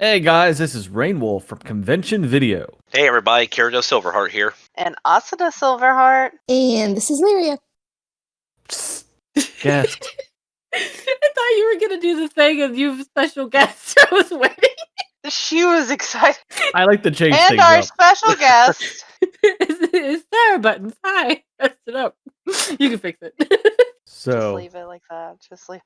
Hey guys, this is Rainwolf from Convention Video. Hey everybody, Kirido Silverheart here. And Asuna Silverheart. And this is Lyria. Guest. I thought you were gonna do the thing of you special guest. I was waiting. She was excited. I like to change And things our up. special guest. It's Sarah Buttons. Hi. Messed it up. You can fix it. Just So, leave it like that. Just leave.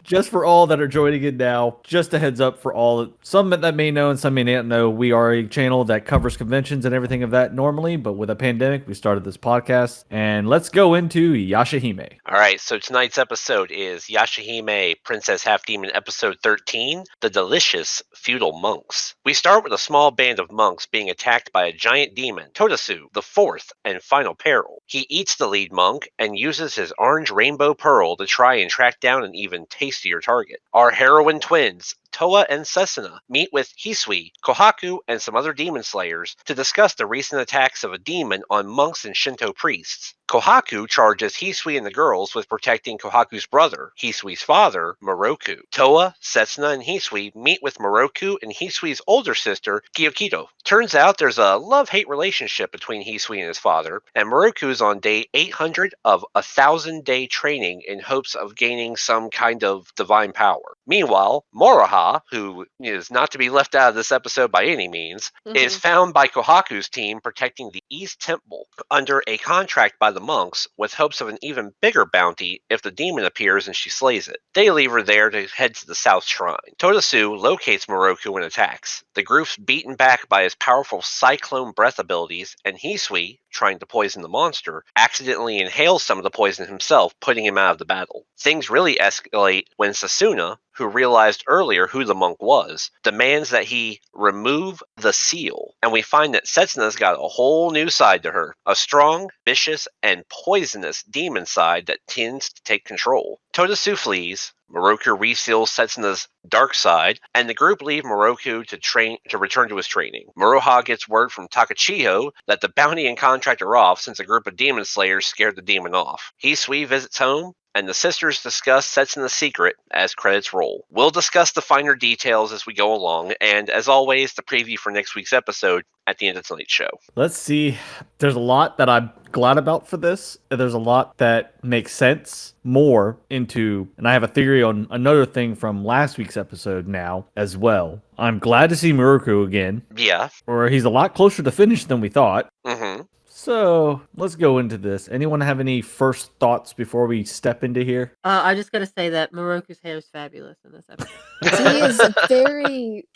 just for all that are joining in now, just a heads up for all some that may know and some may not know, we are a channel that covers conventions and everything of that normally, but with a pandemic, we started this podcast. And let's go into Yashahime. Alright, so tonight's episode is Yashahime Princess Half Demon Episode 13, The Delicious Feudal Monks. We start with a small band of monks being attacked by a giant demon, Todasu, the fourth and final peril. He eats the lead monk and uses his orange rainbow pearl to try and track down an even tastier target. Our heroine twins, Toa and Sesuna, meet with Hisui, Kohaku, and some other demon slayers to discuss the recent attacks of a demon on monks and Shinto priests. Kohaku charges Hisui and the girls with protecting Kohaku's brother, Hisui's father, Moroku. Toa, Setsuna, and Hisui meet with Moroku and Hisui's older sister, Gyokito. Turns out there's a love-hate relationship between Hisui and his father, and Moroku is on day 800 of a 1,000-day training in hopes of gaining some kind of divine power. Meanwhile, Moroha, who is not to be left out of this episode by any means, is found by Kohaku's team protecting the East Temple under a contract by the monks with hopes of an even bigger bounty if the demon appears and she slays it. They leave her there to head to the South Shrine. Todasu locates Moroku and attacks. The group's beaten back by his powerful cyclone breath abilities, and Hisui, trying to poison the monster, accidentally inhales some of the poison himself, putting him out of the battle. Things really escalate when Sasuna, who realized earlier who the monk was, demands that he remove the seal. And we find that Setsuna's got a whole new side to her, a strong, vicious, and poisonous demon side that tends to take control. Todasu flees, Moroku reseals Setsuna's dark side, and the group leave Moroku to return to his training. Moroha gets word from Takachiho that the bounty and contract are off since a group of demon slayers scared the demon off. Hisui visits home, and the sisters discuss Setsuna's secret as credits roll. We'll discuss the finer details as we go along, and as always, the preview for next week's episode at the end of tonight's show. Let's see. There's a lot that I'm glad about for this. There's a lot that makes sense more into, and I have a theory on another thing from last week's episode now as well. I'm glad to see Moroku again. Yeah. Or he's a lot closer to finish than we thought. Mm-hmm. So let's go into this. Anyone have any first thoughts before we step into here? I just gotta say that Moroku's hair is fabulous in this episode. He is very,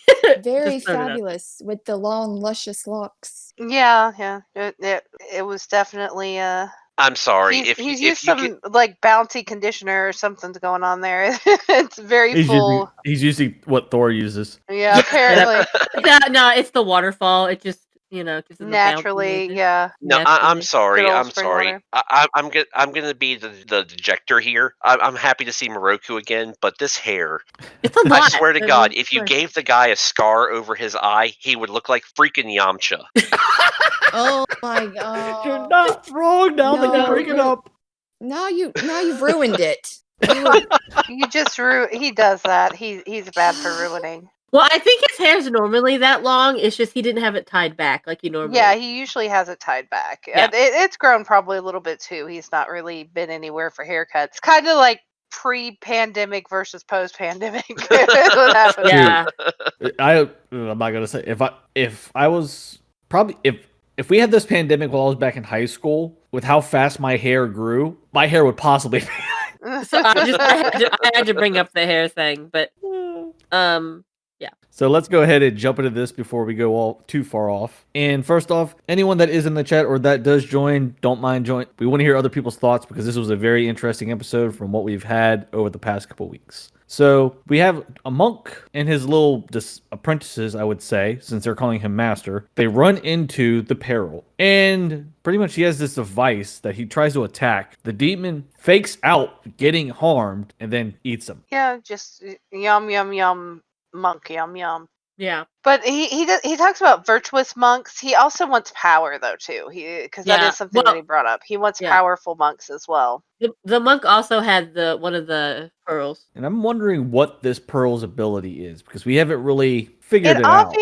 very Just throw it out. fabulous with the long, luscious locks. Yeah. It was definitely I'm sorry. he's used some like bouncy conditioner or something's going on there. It's very He's full. using what Thor uses. Yeah, apparently. No, it's the waterfall. It just gives it the Naturally, bounciness. yeah. No, Naturally. I'm sorry. Good old I'm spring sorry. water. I'm gonna be the dejector here. I'm happy to see Moroku again, but this hair. It's a lot. I swear to There's God, no if you choice. gave the guy a scar over his eye, he would look like freaking Yamcha. Oh my god! You're not wrong now that you No. bring it up. Now you've ruined it. You just he does that. He's bad for ruining. Well, I think his hair's normally that long. It's just he didn't have it tied back like he normally. Yeah, he usually has it tied back. Yeah. And it's grown probably a little bit too. He's not really been anywhere for haircuts. Kind of like pre-pandemic versus post-pandemic. What happened. Yeah. I'm not gonna say if I was probably if we had this pandemic while I was back in high school, with how fast my hair grew, my hair would possibly be. So I had to bring up the hair thing, but So let's go ahead and jump into this before we go all too far off. And first off, anyone that is in the chat or that does join, don't mind join. We want to hear other people's thoughts because this was a very interesting episode from what we've had over the past couple weeks. So we have a monk and his little apprentices, I would say, since they're calling him master. They run into the peril. And pretty much he has this device that he tries to attack. The demon fakes out getting harmed and then eats him. Yeah, just yum, yum, yum, monk, yum, yum. Yeah. But he talks about virtuous monks. He also wants power though too. Because that Yeah. is something that he brought up. He wants Yeah. powerful monks as well. The monk also had one of the pearls. And I'm wondering what this Pearl's ability is because we haven't really figured it out.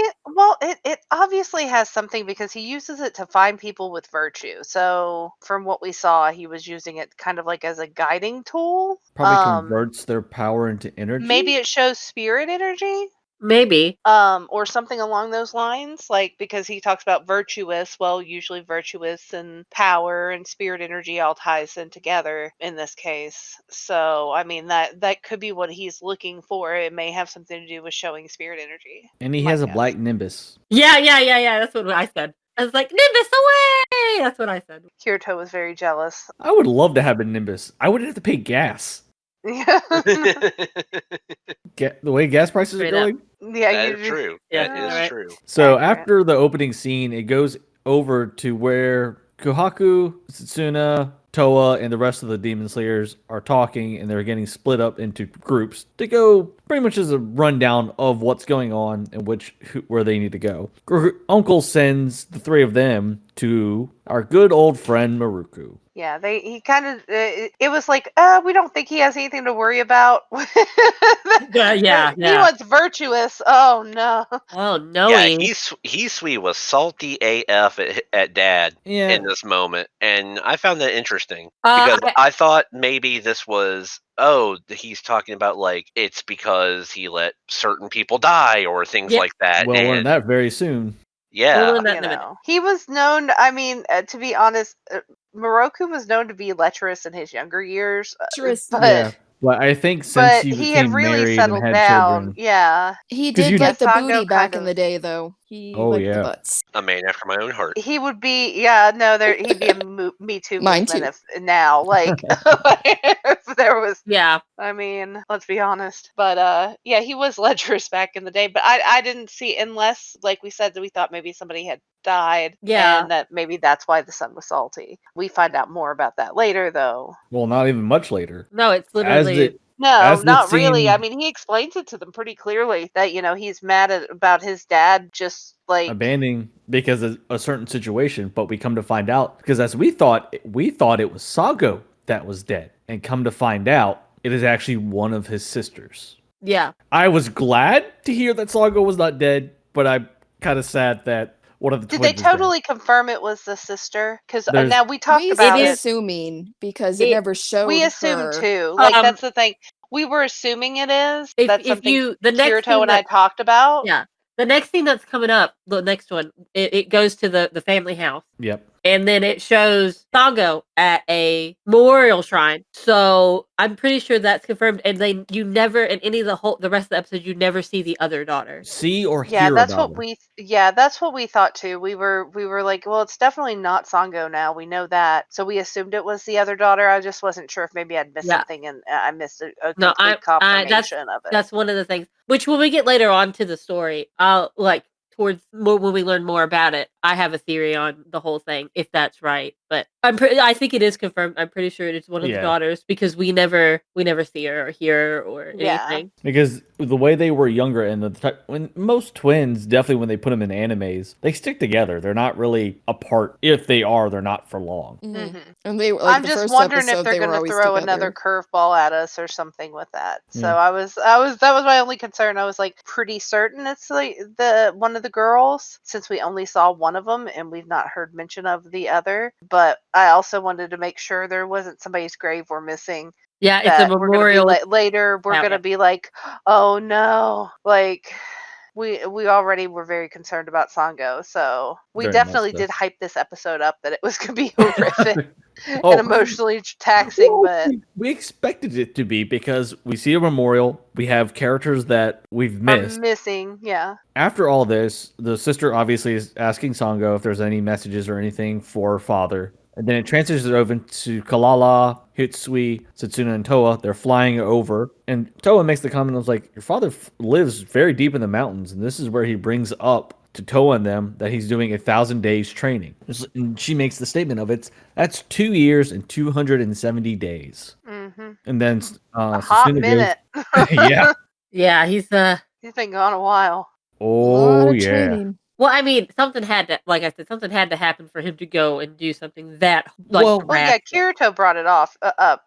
It obviously has something because he uses it to find people with virtue. So from what we saw, he was using it kind of like as a guiding tool. Probably converts their power into energy. Maybe it shows spirit energy. Maybe. Or something along those lines, like because he talks about virtuous. Well, usually virtuous and power and spirit energy all ties in together in this case. So, I mean that could be what he's looking for. It may have something to do with showing spirit energy. And he my has a guess. black nimbus. Yeah. That's what I said. I was like, Nimbus away! That's what I said. Kirito was very jealous. I would love to have a nimbus. I wouldn't have to pay gas. Yeah, The way gas prices Straight are up. going. yeah, That you is true. Yeah, That is alright. true. So Accurate. after the opening scene, it goes over to where Kohaku, Satsuna, Toa, and the rest of the Demon Slayers are talking, and they're getting split up into groups to go pretty much as a rundown of what's going on and where they need to go. Uncle sends the three of them to our good old friend Maruku. Yeah, he kind of. It was like, we don't think he has anything to worry about. Yeah. He wants virtuous. Oh no. Oh no. Yeah, Hisui was salty AF at Dad Yeah, in this moment, and I found that interesting Uh, because I thought maybe this was he's talking about like it's because he let certain people die or things Yeah. like that. we'll learn and that very soon. yeah, We'll learn that in a minute. He was known. I mean, to be honest, Moroku was known to be lecherous in his younger years. Treacherous. But Yeah, but I think since but he he had became really married and settled had down. children, Yeah, He 'Cause did you- like the Sango booty back kind in of- the day, though. He Oh, liked yeah. the butts. a man after my own heart. he would be. Yeah, no, he'd be a Me Too Mine movement too. if now, like, if there was. Yeah. I mean, let's be honest. But yeah, he was lecherous back in the day. But I didn't see, unless, like we said, that we thought maybe somebody had died. Yeah. And that maybe that's why the son was salty. We find out more about that later, though. well, not even much later. No, it's As literally. No, As the not really. I scene- mean, he explains it to them pretty clearly that, he's mad about his dad just like. abandoning because of a certain situation, but we come to find out because as we thought it was Sago that was dead, and come to find out it is actually one of his sisters. Yeah. I was glad to hear that Sago was not dead, but I'm kind of sad that one of the Did twins they is dead. totally confirm it was the sister? Because There's- now we talked We about is it. assuming because it It- never showed We assume her. too. Like Um, that's the thing. We were assuming it is. That's If something you the next Kirito thing and I that, talked about. yeah, the next thing that's coming up, the next one, it goes to the family house. Yep. And then it shows Sago at a memorial shrine. So I'm pretty sure that's confirmed. And you never in any of the rest of the episodes, you never see the other daughter. See or Yeah, hear that's about what her. that's what we thought too. We were like, well, it's definitely not Sango now. We know that. So we assumed it was the other daughter. I just wasn't sure if maybe I'd missed Yeah. something and I missed a No, complete confirmation of it. That's one of the things. Which when we get later on to the story, I'll like towards more when we learn more about it. I have a theory on the whole thing if that's right, but I think it is confirmed. I'm pretty sure it's one of the Yeah. daughters because we never see her or hear her or Yeah. anything. Because the way they were younger and when most twins, definitely when they put them in animes, they stick together. They're not really apart. If they are, they're not for long. Mhm. Mhm. And they like I'm the just first wondering episode, if they're they were going to always throw together. another curveball at us or something with that. So Yeah. I was that was my only concern. I was like pretty certain it's like the one of the girls since we only saw one of them and we've not heard mention of the other. But I also wanted to make sure there wasn't somebody's grave we're missing. Yeah, it's a That we're gonna be memorial. later. We're Yeah, gonna yeah. be like, oh no, like. We already were very concerned about Sango, so we Very much definitely so. did hype this episode up that it was going to be horrific Oh. and emotionally taxing. Well, But we expected it to be because we see a memorial. We have characters that we've are missed. missing, yeah. After all this, the sister obviously is asking Sango if there's any messages or anything for her father. And then it transitions over to Kalala, Hitsui, Satsuna, and Toa. They're flying over. And Toa makes the comment, I was like, your father lives very deep in the mountains. And this is where he brings up to Toa and them that he's doing 1,000 days training. And she makes the statement of that's 2 years and 270 days. Hmm. And then A hot Sasuna minute. goes, yeah. Yeah, he's He's been gone a while. Oh, of yeah. training. Well, I mean, something had to, like I said, something had to happen for him to go and do something that, like, Well- Well, yeah, drastic. Kirito brought it up.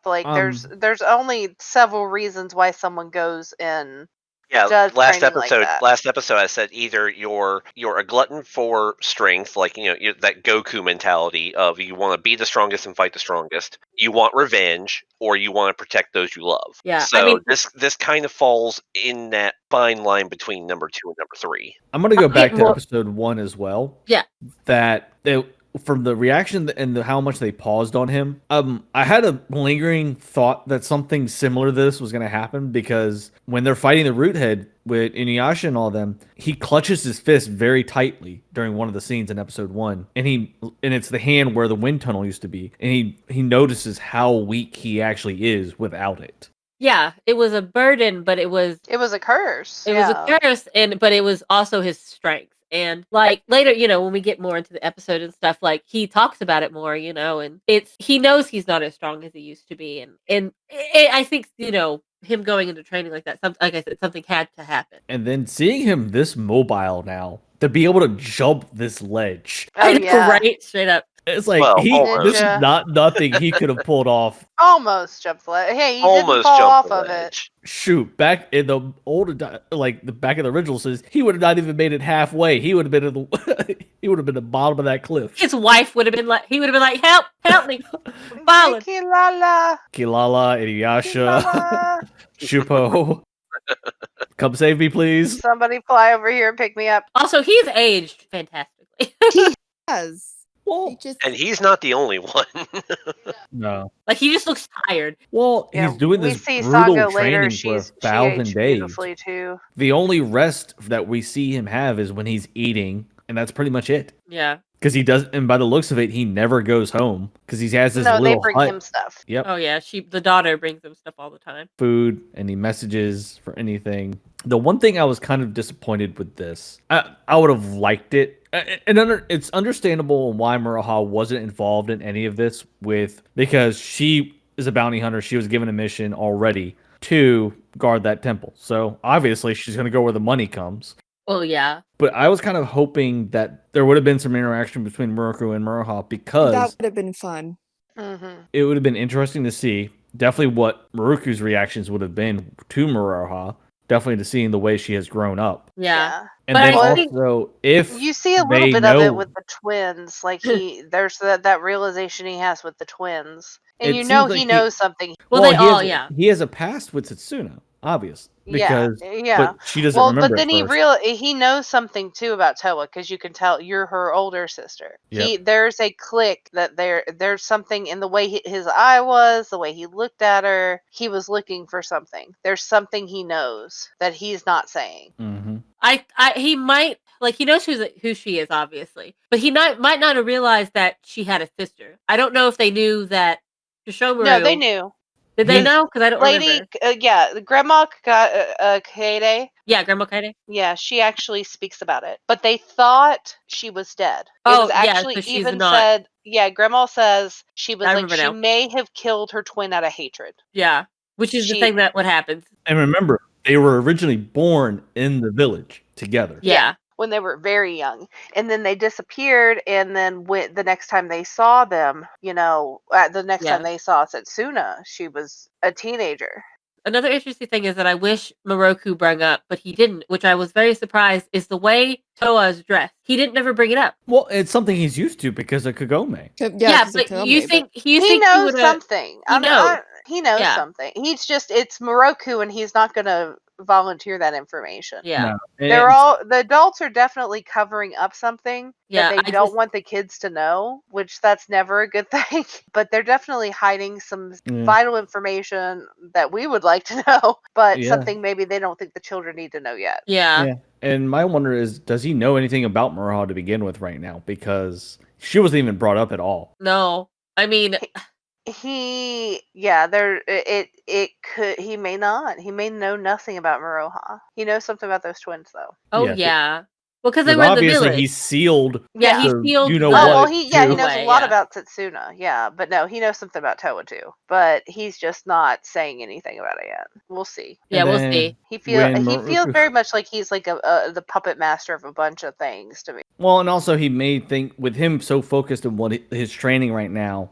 Like, Um, there's only several reasons why someone goes and Yeah, does training like that. last episode I said either you're a glutton for strength, like that Goku mentality of you want to be the strongest and fight the strongest. You want revenge, or you want to protect those you love. Yeah, So I mean- this kind of falls in that fine line between number 2 and number 3. I'm going to go I'll back get to more- episode 1 as well. Yeah. That from the reaction and how much they paused on him, I had a lingering thought that something similar to this was going to happen, because when they're fighting the root head with Inuyasha and all them, he clutches his fist very tightly during one of the scenes in episode 1, and it's the hand where the wind tunnel used to be, and he notices how weak he actually is without it. Yeah, it was a burden, but it was It was a curse. It was a curse, but it was also his strength. And like later, when we get more into the episode and stuff, like he talks about it more, and he knows he's not as strong as he used to be, and I think him going into training like that, like I said, something had to happen. And then seeing him this mobile now, to be able to jump this ledge, Oh, I know, yeah. right? Straight up. it's like Well, this is Ninja. not nothing he could have pulled off. Almost jumped the ledge. Hey, he didn't Almost fall jumped off the of it. ledge. Shoot, back in the older, like the back of the original says, he would have not even made it halfway. He would have been at the he would have been at the bottom of that cliff. His wife would have been like, help me, I'm falling. Kilala. Kilala, Inuyasha, Kilala. Shupo, come save me, please. Somebody fly over here and pick me up. Also, he's aged fantastically. Yes. Well, He just And he's not the only one. no. Like he just looks tired. Well, Yeah, he's doing we this see brutal Sango training later. for She 1,000 aged days. beautifully too. The only rest that we see him have is when he's eating, and that's pretty much it. Yeah. Because he does, and by the looks of it, he never goes home because he has this No, they little bring hut. him stuff. Yep, Oh yeah. The daughter brings him stuff all the time. food, any messages for anything. The one thing I was kind of disappointed with this, I would have liked it, it's understandable why Muraha wasn't involved in any of this because she is a bounty hunter. She was given a mission already to guard that temple. So obviously she's going to go where the money comes. Oh yeah. But I was kind of hoping that there would have been some interaction between Muraku and Muraha, because that would have been fun. Mm-hmm. it would have been interesting to see definitely what Muruku's reactions would have been to Muraha, definitely to seeing the way she has grown up. Yeah. And But then I think- also, if You see a little they bit of know- it with the twins. Like there's that realization he has with the twins, and It you know seems like he he- knows something. Well, they he all, has, yeah. he has a past with Satsuna, obvious, because Yeah. but she doesn't Well, remember. but then at first. he knows something too about Toa, because you can tell you're her older sister. Yep. There's a click that there's something in the way his eye was, the way he looked at her. He was looking for something. There's something he knows that he's not saying. Mhm. He might, like, he knows who she is, obviously, but he might not have realized that she had a sister. I don't know if they knew that Shishomaru. No, they knew. Did they Yes. know? Because I don't Lady, remember. yeah, Grandma Kaede. Yeah, Grandma Kaede. Yeah, she actually speaks about it. But they thought she was dead. It Oh, was yeah, actually so she's even not. said, yeah, Grandma says she was I like, remember she now. may have killed her twin out of hatred. Yeah, which is the She- thing that what happens. And remember, they were originally born in the village together. Yeah. When they were very young, and then they disappeared, and then the next time they saw them, the next Yeah. time they saw Setsuna, she was a teenager. Another interesting thing is that I wish Moroku brought up, but he didn't, which I was very surprised, is the way Toa is dressed. He didn't never bring it up. Well, it's something he's used to because of Kagome. Yeah, 'cause of but you Kagome, think He he knows would've- something. he knows. He knows Yeah. something. It's Moroku, and he's not going to volunteer that information. Yeah, No. The adults are definitely covering up something Yeah, that I they don't just- want the kids to know, which that's never a good thing. But they're definitely hiding some Yeah. vital information that we would like to know, but Yeah. something maybe they don't think the children need to know yet. yeah. Yeah. And my wonder is, does he know anything about Muraha to begin with right now? Because she wasn't even brought up at all. No, I mean, He may not. He may know nothing about Maroha. He knows something about those twins though. oh Yeah, yeah. Well, because they Because were in the obviously village. he's sealed. Yeah, he to sealed you know the- what. well, he knows a Anyway, lot yeah. about Setsuna, yeah, but no, he knows something about Toa too, but he's just not saying anything about it yet. We'll see. Yeah, And we'll then see. He when feels Maruko- very much like he's like the puppet master of a bunch of things to me. Well, and also he may think with him so focused on what his training right now,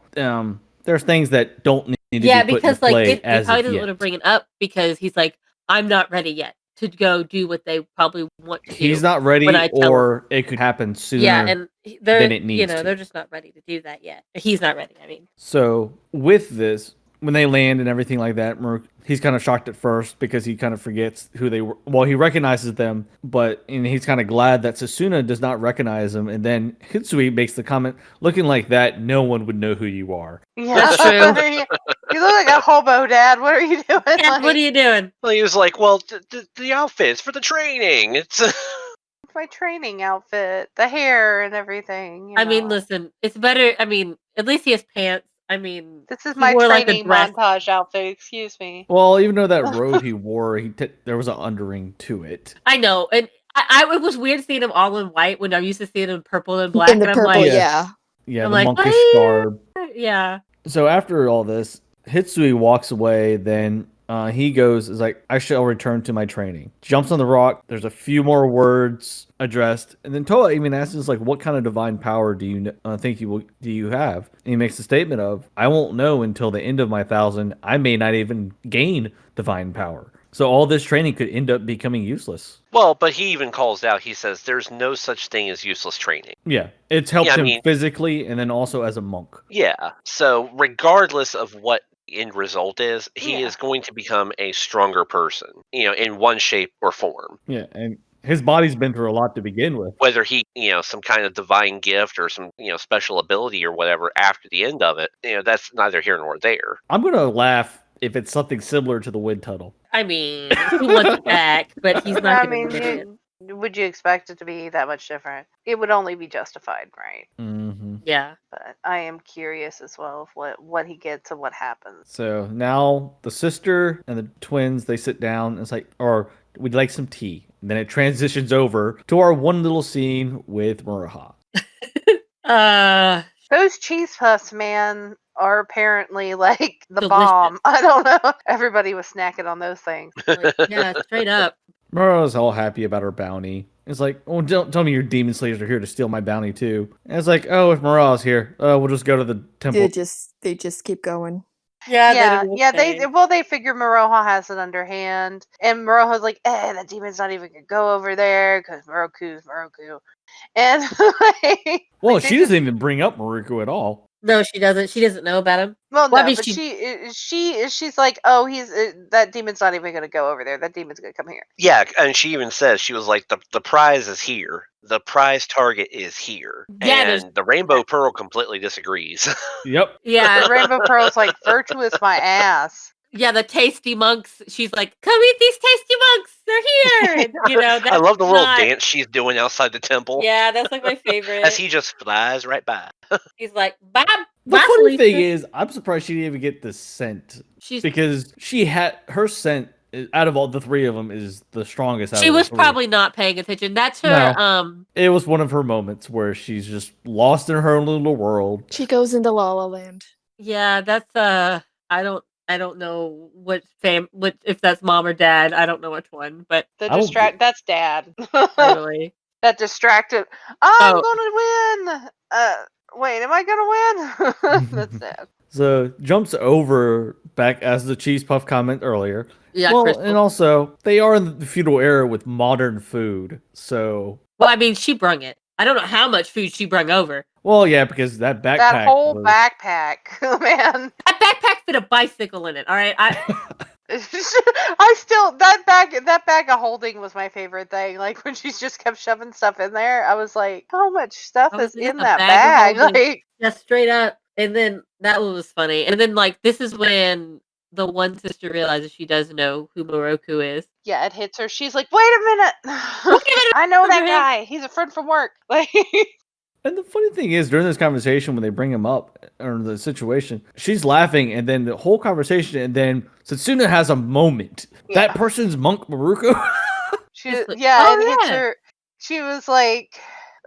there's things that don't need to Yeah, be put because into like play he as probably of doesn't yet. want to bring it up because he's like, I'm not ready yet to go do what they probably want to do. He's not ready, when I tell or it could happen sooner. Yeah, and they're than it needs to. they're just not ready to do that yet. He's not ready. I mean, So with this, when they land and everything like that, he's kind of shocked at first because he kind of forgets who they were. Well, he recognizes them, and he's kind of glad that Sasuna does not recognize him. And then Hitsui makes the comment, "Looking like that, no one would know who you are." Yeah, That's true. what are you look like a hobo, Dad. What are you doing? Dad, what are you doing? Well, he was like, well, the outfit's for the training. It's My training outfit, the hair and everything. I mean, know. listen, it's better. I mean, at least he has pants. I mean, This is he my wore, like, a training dress. montage outfit. Excuse me. Well, even though that robe he wore, there was an underring to it. I know, and it was weird seeing him all in white when I'm used to seeing him in purple and black. In the and purple, I'm like, yeah. Yeah, I'm the like, monkish "What?" garb. Yeah. So after all this, Hitsui walks away. Then he is like, "I shall return to my training." Jumps on the rock. There's a few more words addressed, and then Toa even asks us like, "What kind of divine power do you think do you have?" And he makes a statement of, "I won't know until the end of my 1,000. I may not even gain divine power." So all this training could end up becoming useless. well, but he even calls out. He says, "There's no such thing as useless training." Yeah, it's helped Yeah, I him mean- physically and then also as a monk. Yeah. So regardless of what the end result is, he Yeah. is going to become a stronger person. In one shape or form. Yeah, and his body's been through a lot to begin with. Whether he, some kind of divine gift or some, special ability or whatever after the end of it, that's neither here nor there. I'm gonna laugh if it's something similar to the wind tunnel. I mean, he wants it back, but he's not I going to mean, get it. would you expect it to be that much different? It would only be justified, right? Mm-hmm. Yeah. But I am curious as well of what he gets and what happens. So now the sister and the twins, they sit down and it's like, or we'd like some tea. And then it transitions over to our one little scene with Muraha. Those cheese puffs, man, are apparently like the Delicious. bomb. I don't know. Everybody was snacking on those things. Like, yeah, straight up. Muraha's all happy about her bounty. It's like, oh, don't tell me your demon slayers are here to steal my bounty too. And it's like, oh, if Muraha's here, we'll just go to the temple. They just keep going. Yeah, They figure Moroha has it underhand, and Moroha's like, that demon's not even gonna go over there because Moroku's Moroku, and Well, like, she doesn't even bring up Maruko at all. No, she doesn't. She doesn't know about him. Well, Well, I no, mean, but she's like, oh, he's that demon's not even gonna go over there. That demon's gonna come here. Yeah, and she even says, she was like, the prize is here. The prize target is here. Yeah, and the Rainbow Pearl completely disagrees. Yep. Yeah, The Rainbow Pearl's like, virtuous my ass. yeah. The tasty monks. She's like, "Come eat these tasty monks. They're here." And, I love the little not- dance she's doing outside the temple. Yeah, that's like my favorite. As he just flies right by. He's like, "Bye." The bye, funny thing Felicia." is, I'm surprised she didn't even get the scent she's because she had her scent out of all the three of them is the strongest. Out she of the was three. probably not paying attention. That's her. It was one of her moments where she's just lost in her own little world. She goes into La La Land. Yeah, that's I don't know what if that's mom or dad. I don't know which one, but That's dad. totally. That distracted. I'm gonna win. Wait, am I gonna win? That's dad. So jumps over back as the cheese puff comment earlier. Yeah, well, Crystal. and also they are in the feudal era with modern food. So Well, I mean, she brung it. I don't know how much food she brung over. well, yeah, because that backpack. That whole was- backpack, man. That backpack fit a bicycle in it. All right, I still that bag of holding was my favorite thing. Like when she's just kept shoving stuff in there, I was like, how much stuff I was is like, in "That's a that bag bag?" of holding. Like, yeah, straight up. And then that one was funny. And then like this is when the one sister realizes she does know who Moroku is. yeah, it hits her. She's like, "Wait a minute, I know that Okay. guy. He's a friend from work." Like, And the funny thing is, during this conversation, when they bring him up or the situation, she's laughing, and then the whole conversation, and then Satsuna has a moment. Yeah. That person's Monk Maruko. she, It's like, yeah, oh, it hits yeah. her. she was like,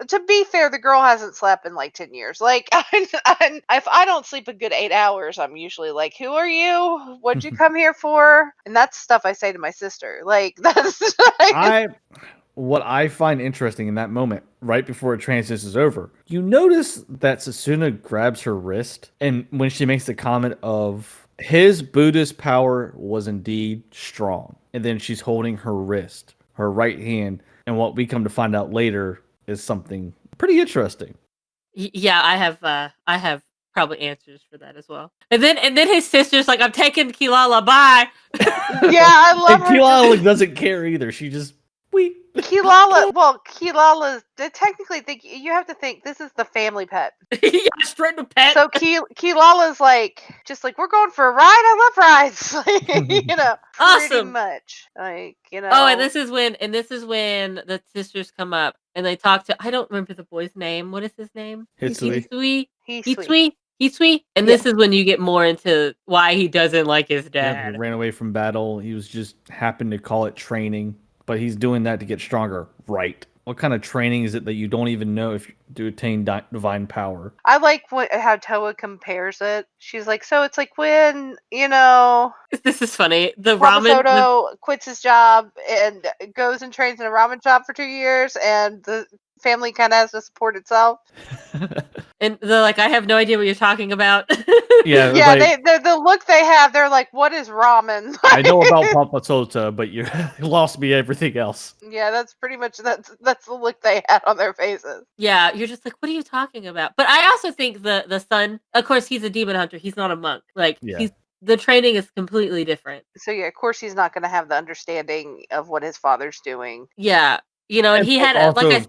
to be fair, the girl hasn't slept in like 10 years. Like, if I don't sleep a good 8 hours, I'm usually like, who are you? What'd you come here for? And that's stuff I say to my sister. Like, that's like, What I find interesting in that moment, right before it transitions over, you notice that Sasuna grabs her wrist, and when she makes the comment of his Buddhist power was indeed strong, and then she's holding her wrist, her right hand, and what we come to find out later is something pretty interesting. Yeah, I have probably answers for that as well. And then his sister's like, I'm taking Kilala, bye. yeah, I love And her. Kilala doesn't care either. She just we Kilala's technically you have to think this is the family pet. Yeah, straight to pet. So Kilala's like, just like, we're going for a ride. I love rides. Like, you know, pretty Awesome. much. Like, you know. Oh, and this is when the sisters come up and they talk to, I don't remember the boy's name. What is his name? Hitsui. Hisui. And this is when you get more into why he doesn't like his Yeah, dad. he ran away from battle. He was just happened to call it training, but he's doing that to get stronger. Right. What kind of training is it that you don't even know if to attain divine power? I like how Toa compares it. She's like, so it's like when, you know, This is funny. The ramen. Ramasoto quits his job and goes and trains in a ramen shop for 2 years, and the family kind of has to support itself. And they're like, I have no idea what you're talking about. Yeah, Yeah, like, the look they have, they're like, what is ramen? I know about Papa Sota, but you lost me everything else. Yeah, that's pretty much that's the look they had on their faces. Yeah, you're just like, what are you talking about? But I also think the son, of course, he's a demon hunter. He's not a monk. Like, Yeah. the training is completely different. So yeah, of course he's not going to have the understanding of what his father's doing. Yeah, you know, and he had also, like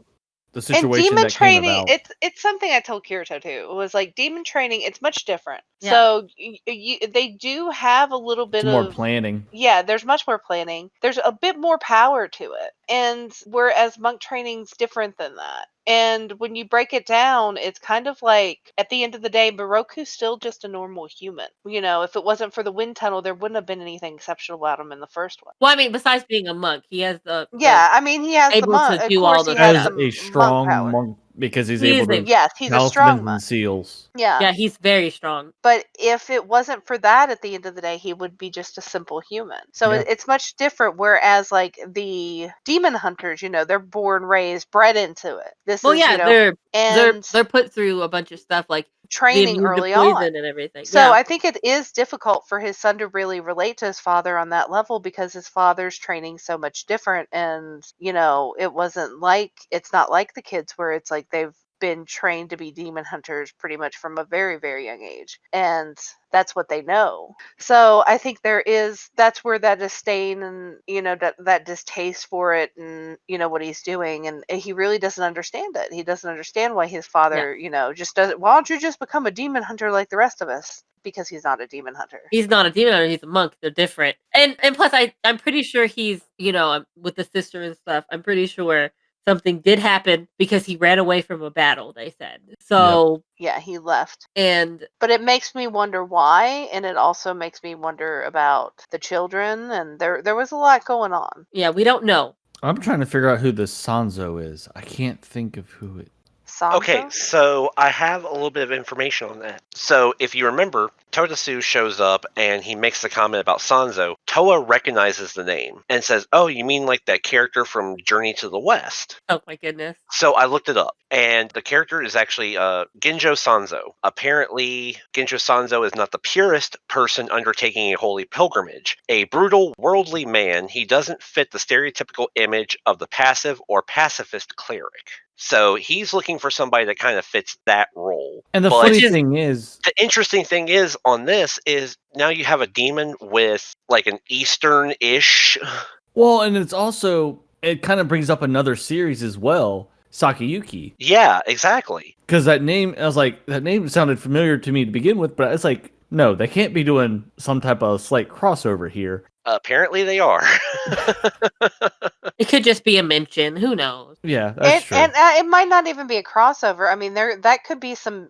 the situation and demon that came training, about. it's something I told Kirito too. It was like demon training, it's much different. Yeah. So they do have a little bit It's more of planning. Yeah, there's much more planning. There's a bit more power to it. And whereas monk training's different than that. And when you break it down, it's kind of like, at the end of the day, Moroku's still just a normal human. You know, if it wasn't for the wind tunnel, there wouldn't have been anything exceptional about him in the first one. well, I mean, besides being a monk, he has the I mean, he has the able monk. to Of do course, all the he has As the a strong monk power. monk, because he's He able is to a- Yes, he's a talismans strong and monk. seals. yeah, he's very strong. But if it wasn't for that, at the end of the day, he would be just a simple human. So Yeah. it's much different. Whereas, like, the demon hunters, you know, they're born, raised, bred into it. This Well, is, yeah, you know, they're put through a bunch of stuff like training immune to early poison on. and everything. So Yeah. I think it is difficult for his son to really relate to his father on that level, because his father's training so much different. And, you know, it's not like the kids where it's like they've been trained to be demon hunters pretty much from a very, very young age. And that's what they know. So I think that's where that disdain and, you know, that distaste for it and, you know, what he's doing. And he really doesn't understand it. He doesn't understand why his father, you know, just doesn't, why don't you just become a demon hunter like the rest of us? Because he's not a demon hunter. He's not a demon hunter, he's a monk. They're different. And plus I'm pretty sure he's, you know, with the sister and stuff, I'm pretty sure something did happen because he ran away from a battle, they said. So yeah, he left. But it makes me wonder why, and it also makes me wonder about the children, and there was a lot going on. Yeah, we don't know. I'm trying to figure out who the Sanzo is. I can't think of who it. Sanzo? Okay, so I have a little bit of information on that. So if you remember, Totasu shows up and he makes the comment about Sanzo. Toa recognizes the name and says, "Oh, you mean like that character from Journey to the West?" Oh my goodness. So I looked it up, and the character is actually Ginjo Sanzo. Apparently, Ginjo Sanzo is not the purest person undertaking a holy pilgrimage. A brutal, worldly man, he doesn't fit the stereotypical image of the passive or pacifist cleric. So he's looking for somebody that kind of fits that role. And the But funny thing is, the interesting thing is on this is now you have a demon with like an Eastern-ish. well, and it's also, it kind of brings up another series as well, Sakayuki. Yeah, exactly. Because that name, I was like, that name sounded familiar to me to begin with, but it's like, no, they can't be doing some type of slight crossover here. Apparently they are. It could just be a mention. Who knows? Yeah, that's true. And it might not even be a crossover. I mean, that could be some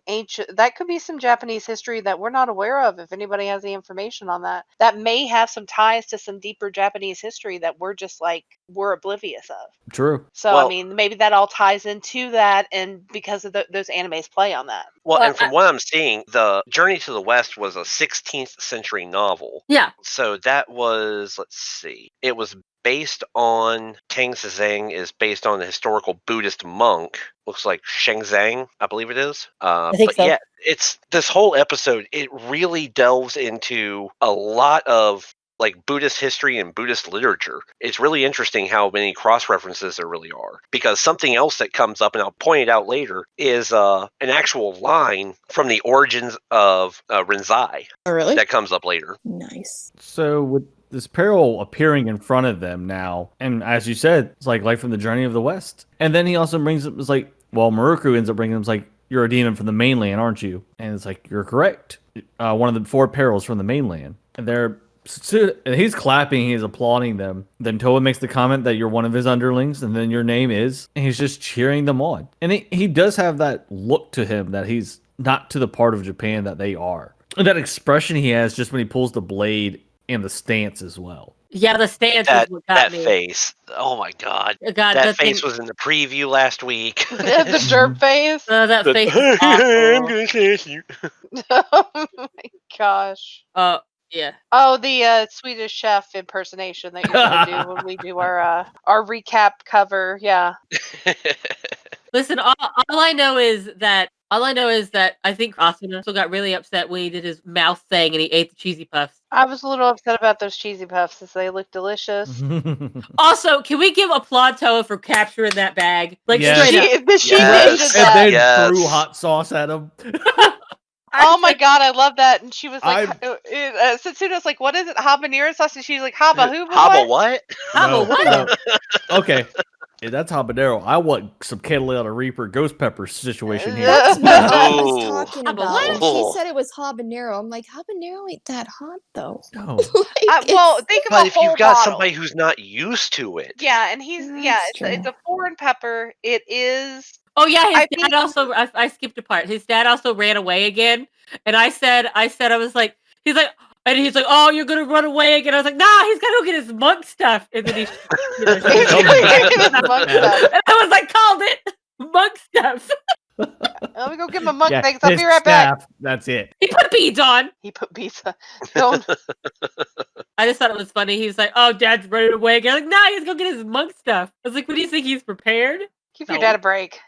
Japanese history that we're not aware of. If anybody has the information on that, that may have some ties to some deeper Japanese history that we're oblivious of. True. So Well- I mean, maybe that all ties into that, and because of those animes play on that. Well, Well, and from what I'm seeing, the Journey to the West was a 16th century novel. Yeah. So that was, let's see, it was based on, Tang Zhang is based on a historical Buddhist monk. Looks like Shenzang, I believe it is. think but so. yeah, it's this whole episode, it really delves into a lot of like Buddhist history and Buddhist literature. It's really interesting how many cross references there really are. Because something else that comes up, and I'll point it out later, is an actual line from the origins of Rinzai Oh, really? that comes up later. Nice. So with this peril appearing in front of them now, and as you said, it's like from the Journey of the West. And then he also brings up, it's like, well, Maruku ends up bringing him, it's like, you're a demon from the mainland, aren't you? And it's like, you're correct. One of the 4 perils from the mainland. And and he's clapping, he's applauding them. Then Toa makes the comment that you're one of his underlings, and then your name is, and he's just cheering them on. And he does have that look to him that he's not to the part of Japan that they are. And that expression he has just when he pulls the blade and the stance as well. Yeah, the stance That is what got that me. face. Oh my god. God, That thing- face was in the preview last week. The derp face. that The- face is I'm awful. gonna kiss you. Oh my gosh. Yeah. Oh, the Swedish chef impersonation that you're gonna do when we do our recap cover. Yeah. Listen, all I know is that I think Asuna also got really upset when he did his mouth thing and he ate the cheesy puffs. I was a little upset about those cheesy puffs as they look delicious. Also, can we give applaud Toa for capturing that bag? Like Yes. straight up. She Yes. did And that. then Yes. threw hot sauce at him. Oh my god, I love that. And she was like, I'm- Setsuna's like, what is it? Habanero sauce? And she's like, Haba who? Haba what? Haba what? no. Okay. Yeah, that's habanero. I want some Carolina Reaper ghost pepper situation here. That's what I was Oh. talking But about. what? When she said it was habanero, I'm like, habanero ain't that hot though. No. Like, well, it's- think of But a if whole you've got bottle. somebody who's not used to it. Yeah, and he's That's it's true. a foreign pepper. It is. Oh yeah, his I dad think- also. I skipped a part. His dad also ran away again, and I said, I was like, he's like, oh, you're gonna run away again. I was like, nah, he's gotta go get his monk stuff, and then he, He's gonna get his monk stuff. and I was like, called it monk stuff. Let me go get my monk Yeah, things. I'll his be right back. staff, that's it. He put beads on. He put pizza. Don't. I just thought it was funny. He's like, oh, dad's running away again. I'm like, nah, he's gonna get his monk stuff. I was like, what do you think? He's prepared? Give your No. dad a break.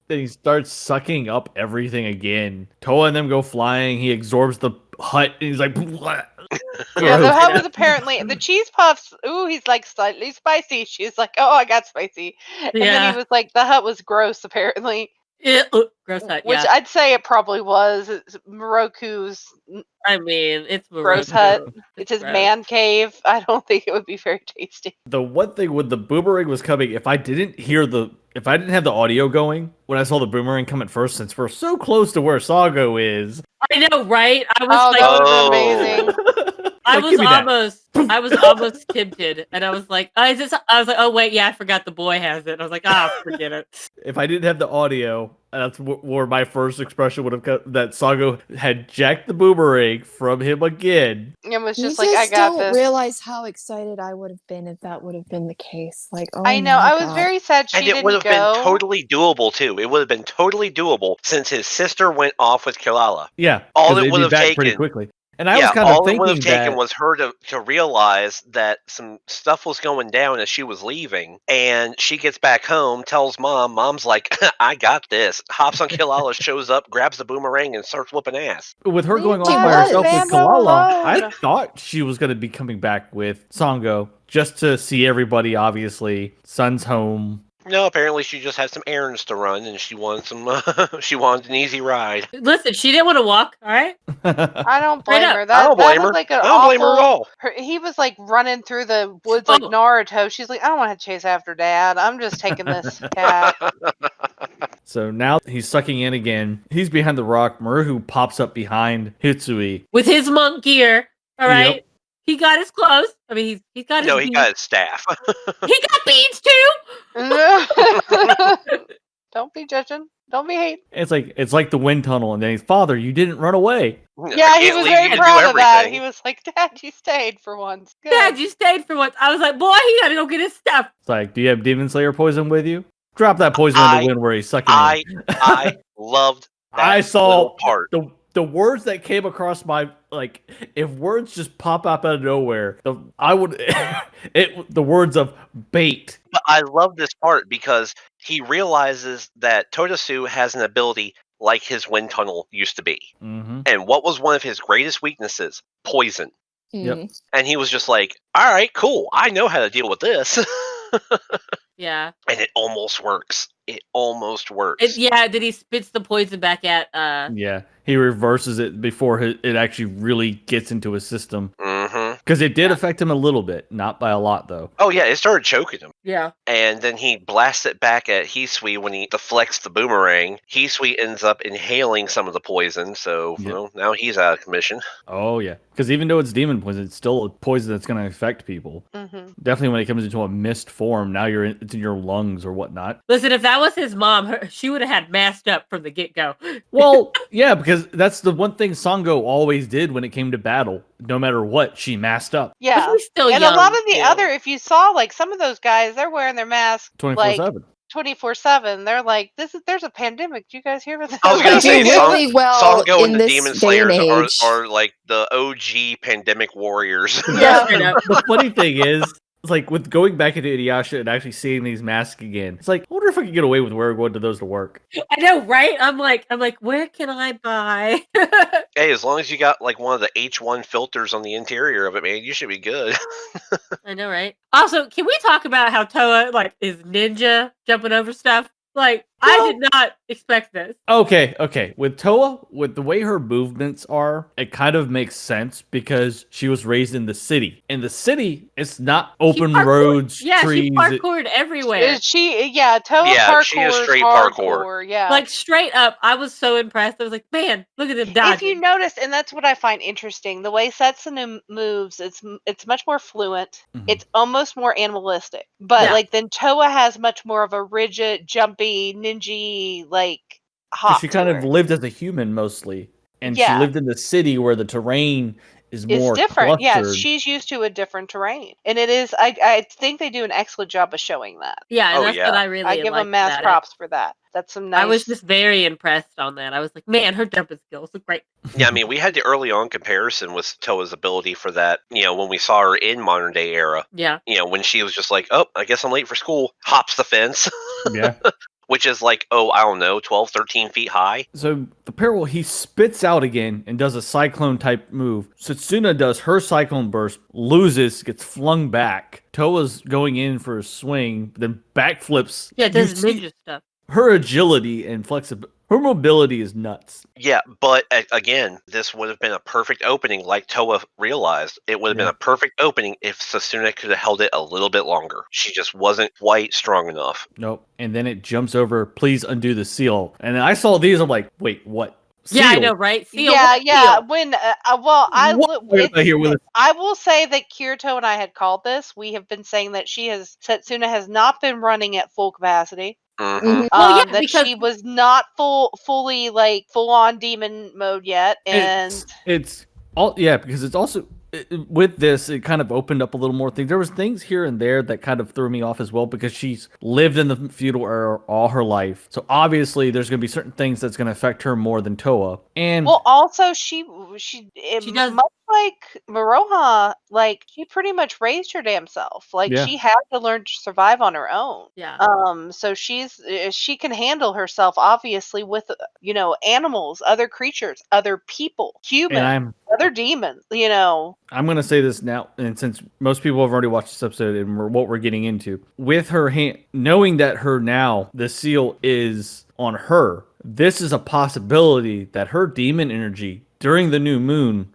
Then he starts sucking up everything again. Toa and them go flying. He absorbs the hut, and he's like, "Blah." Yeah, the Gross. hut was apparently the cheese puffs. Ooh, he's like slightly spicy. She's like, oh, I got spicy. And then Yeah. he was like, the hut was gross apparently. Gross hut. Which Yeah. I'd say it probably was. It's Moroku's. I mean, it's Gross Moroku. hut. It's his gross. man cave. I don't think it would be very tasty. The one thing when the boomerang was coming, if I didn't have the audio going when I saw the boomerang come at first, since we're so close to where Sago is, I know, right? I was Oh, like, that would Oh. have been amazing. I Like, was give me that. almost tempted, and I was like, I was like, oh wait, yeah, I forgot the boy has it. I was like, forget it. If I didn't have the audio, that's where my first expression would have come, that Sago had jacked the boomerang from him again. It was you just like, I got don't this. realize how excited I would have been if that would have been the case. Like, oh I know. my I was God. very sad she And it didn't would have go. been totally doable too. It would have been totally doable since his sister went off with Kilala. Yeah, All 'cause it they'd would be have back pretty taken- quickly. And I was kind all of it would thinking have taken that was her to realize that some stuff was going down as she was leaving, and she gets back home, tells mom. Mom's like, "I got this." Hops on Kilala, shows up, grabs the boomerang, and starts whooping ass. with her Leave going off the by herself with Bambo Kalala, alone. I thought she was going to be coming back with Sango just to see everybody. Obviously, Sun's home. No, apparently she just had some errands to run, and she wanted some. She wanted an easy ride. Listen, she didn't want to walk. All right. I don't blame Straight up. her. I That, don't that blame was her. like an I don't blame her at awful. all. He was like running through the woods like Oh. Naruto. She's like, I don't want to chase after dad. I'm just taking this cat. So now he's sucking in again. He's behind the rock. Maruhu pops up behind Hitsui. With his monk gear. All right. Yep. He got his clothes. I mean, he's got his No, he beans. got his staff. He got beans too. Don't be judging. Don't be hating. It's like the wind tunnel, and then he's, Father, you didn't run away. Yeah, I he can't was leave very you to do proud of that. everything. He was like, Dad, you stayed for once. Good. Dad, you stayed for once. I was like, boy, he gotta go get his stuff. It's like, do you have Demon Slayer poison with you? Drop that poison in I- the wind where he's sucking I in. loved that I saw little part. the words that came across my, like, if words just pop up out of nowhere, the words of bait. But I love this part because he realizes that Totosu has an ability like his wind tunnel used to be. Mm-hmm. And what was one of his greatest weaknesses? Poison. Yep. Mm. And he was just like, all right, cool. I know how to deal with this. Yeah. And it almost works. It almost works. Yeah, then he spits the poison back at Yeah, he reverses it before it actually really gets into his system. Mm-hmm. Because it did affect him a little bit, not by a lot, though. Oh, yeah, it started choking him. yeah. And then he blasts it back at Hisui when he deflects the boomerang. Hisui ends up inhaling some of the poison, so Yep. well, now he's out of commission. Oh, yeah. Because even though it's demon poison, it's still a poison that's going to affect people. Mm-hmm. Definitely when it comes into a mist form, now it's in your lungs or whatnot. Listen, if that was his mom, she would have had masked up from the get-go. Well, yeah, because that's the one thing Sango always did when it came to battle. No matter what, she masked up Yeah. He's still And young, a lot of the too. other, if you saw, like, some of those guys, they're wearing their masks 24/7. 24/7. They're like, there's a pandemic. Do you guys hear about that? I was gonna They say, do really well Sango in and the this Demon day Slayers and age. are like the OG pandemic warriors. Yeah. Straight up. The funny thing is, it's like with going back into Inuyasha and actually seeing these masks again, it's like, I wonder if I could get away with wearing one of those to work. I know, right? I'm like, where can I buy? Hey, as long as you got like one of the H1 filters on the interior of it, man, you should be good. I know, right? Also, can we talk about how Toa like is ninja jumping over stuff? Like, I Well- did not expect this. Okay. With Toa, with the way her movements are, it kind of makes sense because she was raised in the city. In the city, it's not open She parkoured- roads, Yeah, trees. she parkoured everywhere. Toa Yeah, parkour she is is straight hardcore. parkour. Yeah. Like straight up, I was so impressed. I was like, man, look at him dodging. if you notice, and that's what I find interesting, the way Setsuna moves, it's much more fluent. Mhm. It's almost more animalistic. But Yeah. like then Toa has much more of a rigid, jumpy, ninja like 'Cause hop. she kind to of her. lived as a human mostly. And she Yeah. lived in the city where the terrain is It's more different. Yeah, clustered. she's used to a different terrain, and it is. I think they do an excellent job of showing that. Yeah, and Oh, that's yeah. what I really I give liked them mass about it. props for that. That's some nice. I was just very impressed on that. I was like, man, her jumping skills look great. Yeah, I mean, we had the early on comparison with Toa's ability for that, when we saw her in modern day era. Yeah. When she was just like, oh, I guess I'm late for school, hops the fence, Yeah. which is like, I don't know, 12, 13 feet high. So the parallel, he spits out again and does a cyclone type move. Satsuna does her cyclone burst, loses, gets flung back. Toa's going in for a swing, then backflips. Yeah, it You does see ninja stuff. her agility and flexibility. Her mobility is nuts. Yeah, but again, this would have been a perfect opening like Toa realized. It would have been Yeah. a perfect opening if Sasuna could have held it a little bit longer. She just wasn't quite strong enough. Nope. And then it jumps over, please undo the seal. And I saw these, I'm like, wait, what? Yeah, I Seal? know, right? Seal, yeah, what yeah. seal? When well, What was I here with? I will say that Kirito and I had called this. We have been saying that Setsuna has not been running at full capacity. Mm-hmm. Mhm. Well, yeah, That because- she was not fully like full on demon mode yet, and It's all, yeah, because it's also with this, it kind of opened up a little more things. There was things here and there that kind of threw me off as well because she's lived in the feudal era all her life. So obviously there's going to be certain things that's going to affect her more than Toa. And well, also she does- much like Maroha, like she pretty much raised her damn self. Like Yeah. she had to learn to survive on her own. Yeah. So she can handle herself obviously with animals, other creatures, other people, humans, and other demons. I'm going to say this now, and since most people have already watched this episode and what we're getting into, with her hand, knowing that the seal is on her, this is a possibility that her demon energy during the new moon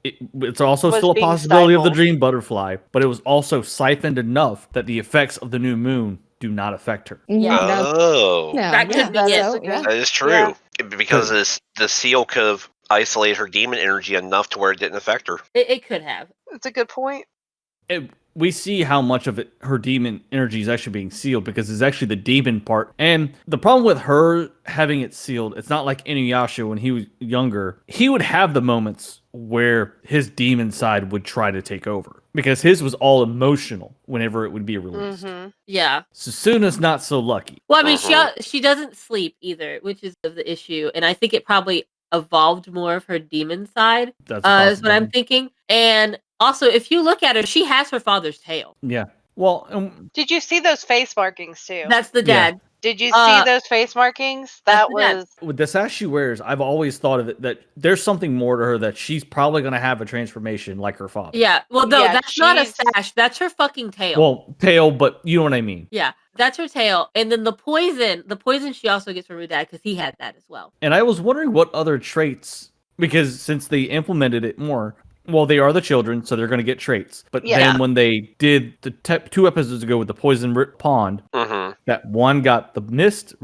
it's also Was still a being possibility of the stifled. dream butterfly, but it was also siphoned enough that the effects of the new moon do not affect her. Yeah. No. Oh. No. That Yeah, could be that's it. so, yeah. That is true. Yeah. Because the seal could have isolated her demon energy enough to where it didn't affect her. It could have. It's a good point. We see how much of it, her demon energy is actually being sealed because it's actually the demon part. And the problem with her having it sealed, it's not like Inuyasha when he was younger. He would have the moments where his demon side would try to take over because his was all emotional whenever it would be released. Yeah. Susuna's not so lucky. Well, I mean, she doesn't sleep either, which is the issue, and I think it probably evolved more of her demon side. That's is what I'm thinking. And also, if you look at her, she has her father's tail. Yeah. Well, Did you see those face markings too? That's the dad. Did you see those face markings? That was with the sash she wears. I've always thought of it that there's something more to her, that she's probably going to have a transformation like her father. Yeah. Well, no, Yeah, that's not a sash. That's her fucking tail. Well, tail, but you know what I mean. Yeah, that's her tail. And then the poison she also gets from her dad because he had that as well. And I was wondering what other traits, because since they implemented it more, well, they are the children, so they're going to get traits. But then when they did the 2 episodes ago with the poison pond, that one got the mist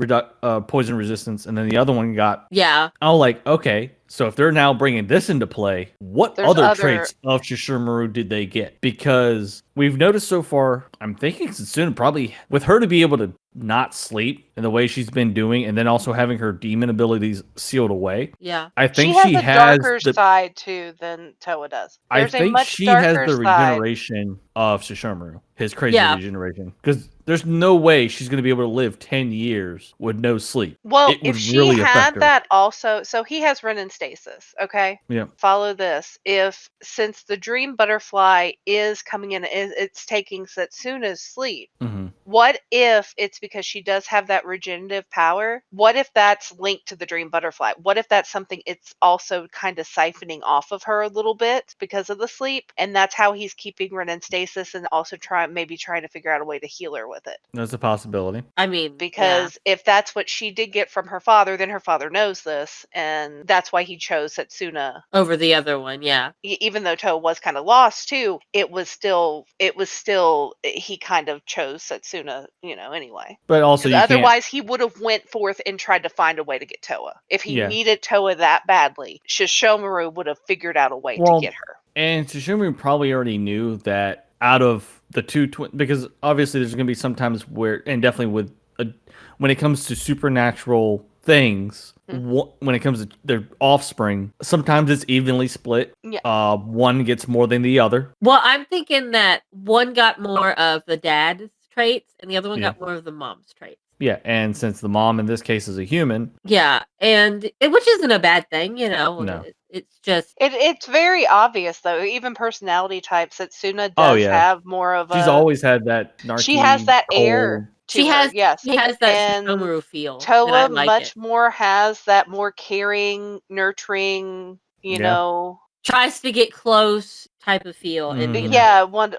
poison resistance, and then the other one got. Yeah. I was like, okay, so if they're now bringing this into play, what other traits of Sesshomaru did they get? Because we've noticed so far, I'm thinking Setsuna probably, with her to be able to not sleep in the way she's been doing, and then also having her demon abilities sealed away. Yeah. I think she has a darker side too than Toa does. There's I think a much she has darker the regeneration of Sesshomaru, his crazy Yeah. regeneration. Because there's no way she's going to be able to live 10 years with no sleep. Well, It would if she really had affect her. that also, so he has Renin stasis, okay? Yeah. Follow this. Since the dream butterfly is coming in, it's taking Setsuna's sleep. Mm-hmm. What if it's because she does have that regenerative power? What if that's linked to the dream butterfly? What if that's something it's also kind of siphoning off of her a little bit because of the sleep? And that's how he's keeping Renin stasis and also maybe trying to figure out a way to heal her with it. That's a possibility. I mean, Because if that's what she did get from her father, then her father knows this, and that's why he chose Setsuna over the other one. Yeah. Even though Toa was kind of lost too, it was still he kind of chose Setsuna, anyway. But also, otherwise he would have went forth and tried to find a way to get Toa. If he needed Toa that badly, Sesshomaru would have figured out a way to get her. And Sesshomaru probably already knew that out of the two because obviously there's going to be some times where, and definitely with when it comes to supernatural things, when it comes to their offspring, sometimes it's evenly split. Yeah. One gets more than the other. Well, I'm thinking that one got more of the dad's traits and the other one got more of the mom's traits. Yeah, and since the mom in this case is a human. Yeah, and which isn't a bad thing, No. It's just it's very obvious though. Even personality types, Setsuna does have more of She's always had that narky, she has that cold air. She has that Sesshomaru feel. Toa much more has that more caring, nurturing, tries to get close type of feel. And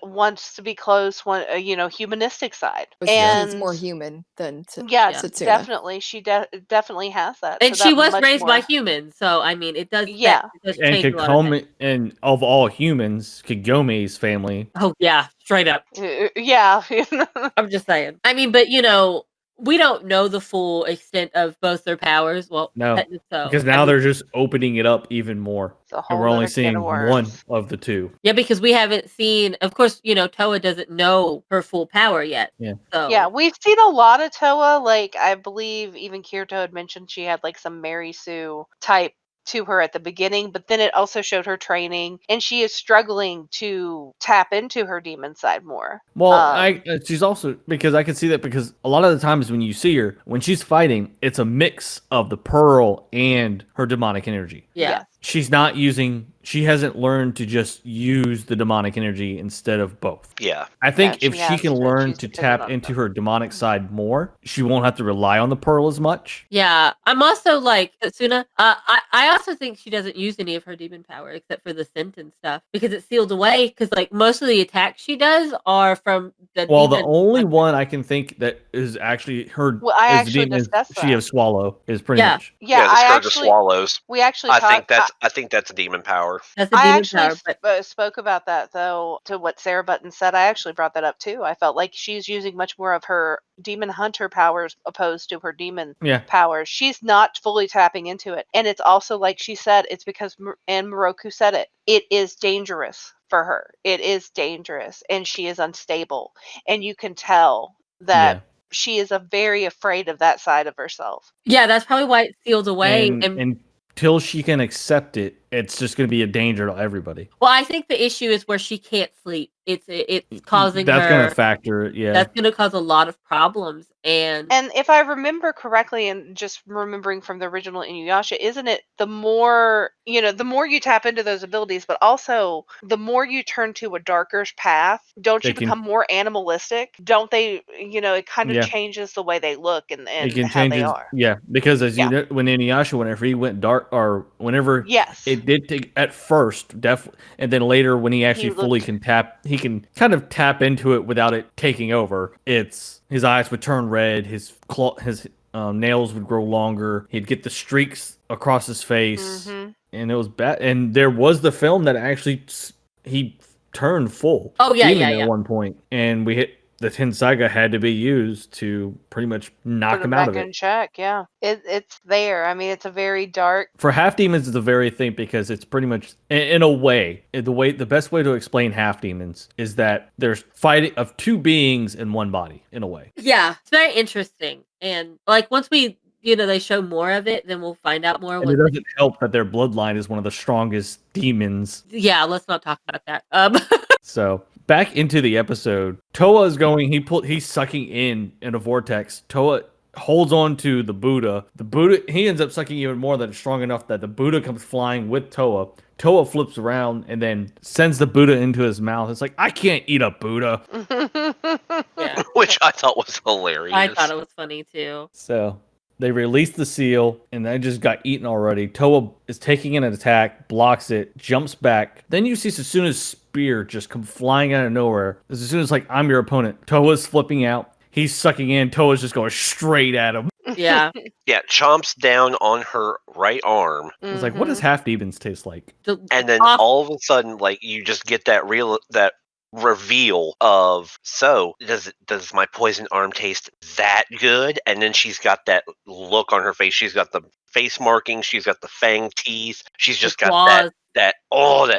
wants to be close, humanistic side. And she's more human than Setsuna. Definitely. She definitely has that. And she was raised by humans, so I mean it does and Kagome, and of all humans, Kagome's family. Oh yeah, straight up. Yeah. I'm just saying. I mean, but we don't know the full extent of both their powers. Well, no, because now they're just opening it up even more, and we're only seeing one of the two. Yeah, because we haven't seen. Of course, Toa doesn't know her full power yet. Yeah. So yeah, we've seen a lot of Toa. Like I believe even Kirito had mentioned she had like some Mary Sue type to her at the beginning, but then it also showed her training, and she is struggling to tap into her demon side more. Well, she's also, because I can see that, because a lot of the times when you see her, when she's fighting, it's a mix of the pearl and her demonic energy. Yeah. She hasn't learned to just use the demonic energy instead of both. Yeah. I think if she can learn to tap into her demonic side more, she won't have to rely on the pearl as much. Yeah. I'm also like, Setsuna, I also think she doesn't use any of her demon power except for the scent and stuff because it's sealed away, because like most of the attacks she does are from the the only one I can think that is actually her demon she of swallow is pretty much. Yeah, the scourge of swallows. We actually I think that's a demon power. power. That's a I demon actually power, but spoke about that though to what Sarah Button said. I actually brought that up too. I felt like she's using much more of her demon hunter powers opposed to her demon Yeah. powers. She's not fully tapping into it, and it's also like she said. It's because and Moroku said it. It is dangerous for her. It is dangerous, and she is unstable, and you can tell that. Yeah. She is very afraid of that side of herself. yeah, that's probably why it's sealed away. And until she can accept it, it's just going to be a danger to everybody. Well, I think the issue is where she can't sleep. It's causing That's her. going to factor it. Yeah. That's going to cause a lot of problems. And And if I remember correctly, and just remembering from the original Inuyasha, isn't it the more the more you tap into those abilities, but also the more you turn to a darker path, don't They you can- become more animalistic? Don't they? It kind of Yeah. changes the way they look and It can how change they his, are. yeah, because as Yeah. you know, when Inuyasha, whenever he went dark, or whenever Yes. it did take at first, definitely, and then later when he actually fully looked- he can kind of tap into it without it taking over. It's his eyes would turn red, his nails would grow longer, he'd get the streaks across his face, Mhm. and it was bad. And there was the film that actually he turned full. Oh, yeah, demon yeah, yeah. At one point, and we hit. The Tensaiga had to be used to pretty much knock Put him them out back of in it. check. Yeah, it's there. I mean, it's a very dark. For half demons, it's a very thing because it's pretty much in a way the best way to explain half demons is that there's fighting of two beings in one body in a way. yeah, it's very interesting. And like once we they show more of it, then we'll find out more. And it doesn't help that their bloodline is one of the strongest demons. Yeah, let's not talk about that. So back into the episode, Toa is going. He's sucking in a vortex. Toa holds on to the Buddha. The Buddha, he ends up sucking even more than it's strong enough that the Buddha comes flying with Toa. Toa flips around and then sends the Buddha into his mouth. It's like, I can't eat a Buddha. yeah, Which I thought was hilarious. I thought it was funny too. So they release the seal and they just got eaten already. Toa is taking an attack, blocks it, jumps back. Then you see Susuna's spear just come flying out of nowhere. Susuna's like, I'm your opponent. Toa's flipping out. He's sucking in. Toa's just going straight at him. Yeah, Yeah, chomps down on her right arm, It's like, what does Mhm. half demons taste like? and then off- all of a sudden, like you just get that reveal of, so does my poison arm taste that good? And then she's got that look on her face. She's got the face markings. She's got the fang teeth. She's just got claws. that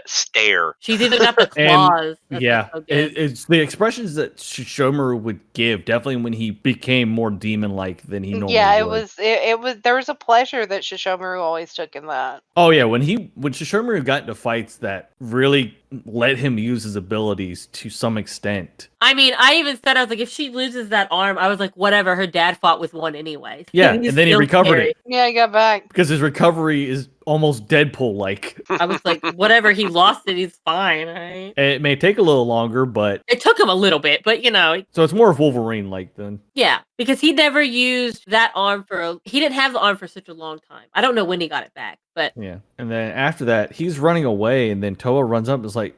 stare. She's even got the And, claws. That's yeah, so good. it's the expressions that Shishomaru would give definitely when he became more demon-like than he normally Yeah, it would. was. It was. There was a pleasure that Shishomaru always took in that. Oh yeah, when Shishomaru got into fights that really let him use his abilities to some extent. I mean, I even said, I was like, if she loses that arm, I was like, whatever. Her dad fought with one anyway. Yeah, He's and then he still recovered scary. it Yeah, I got back. because his recovery is almost Deadpool-like. I was like, whatever. He lost it. He's fine. Right? It may take a little longer, but It took him a little bit, but so it's more of Wolverine-like then. yeah, because he never used that arm he didn't have the arm for such a long time. I don't know when he got it back, but Yeah, and then after that, he's running away, and then Toa runs up. And is like,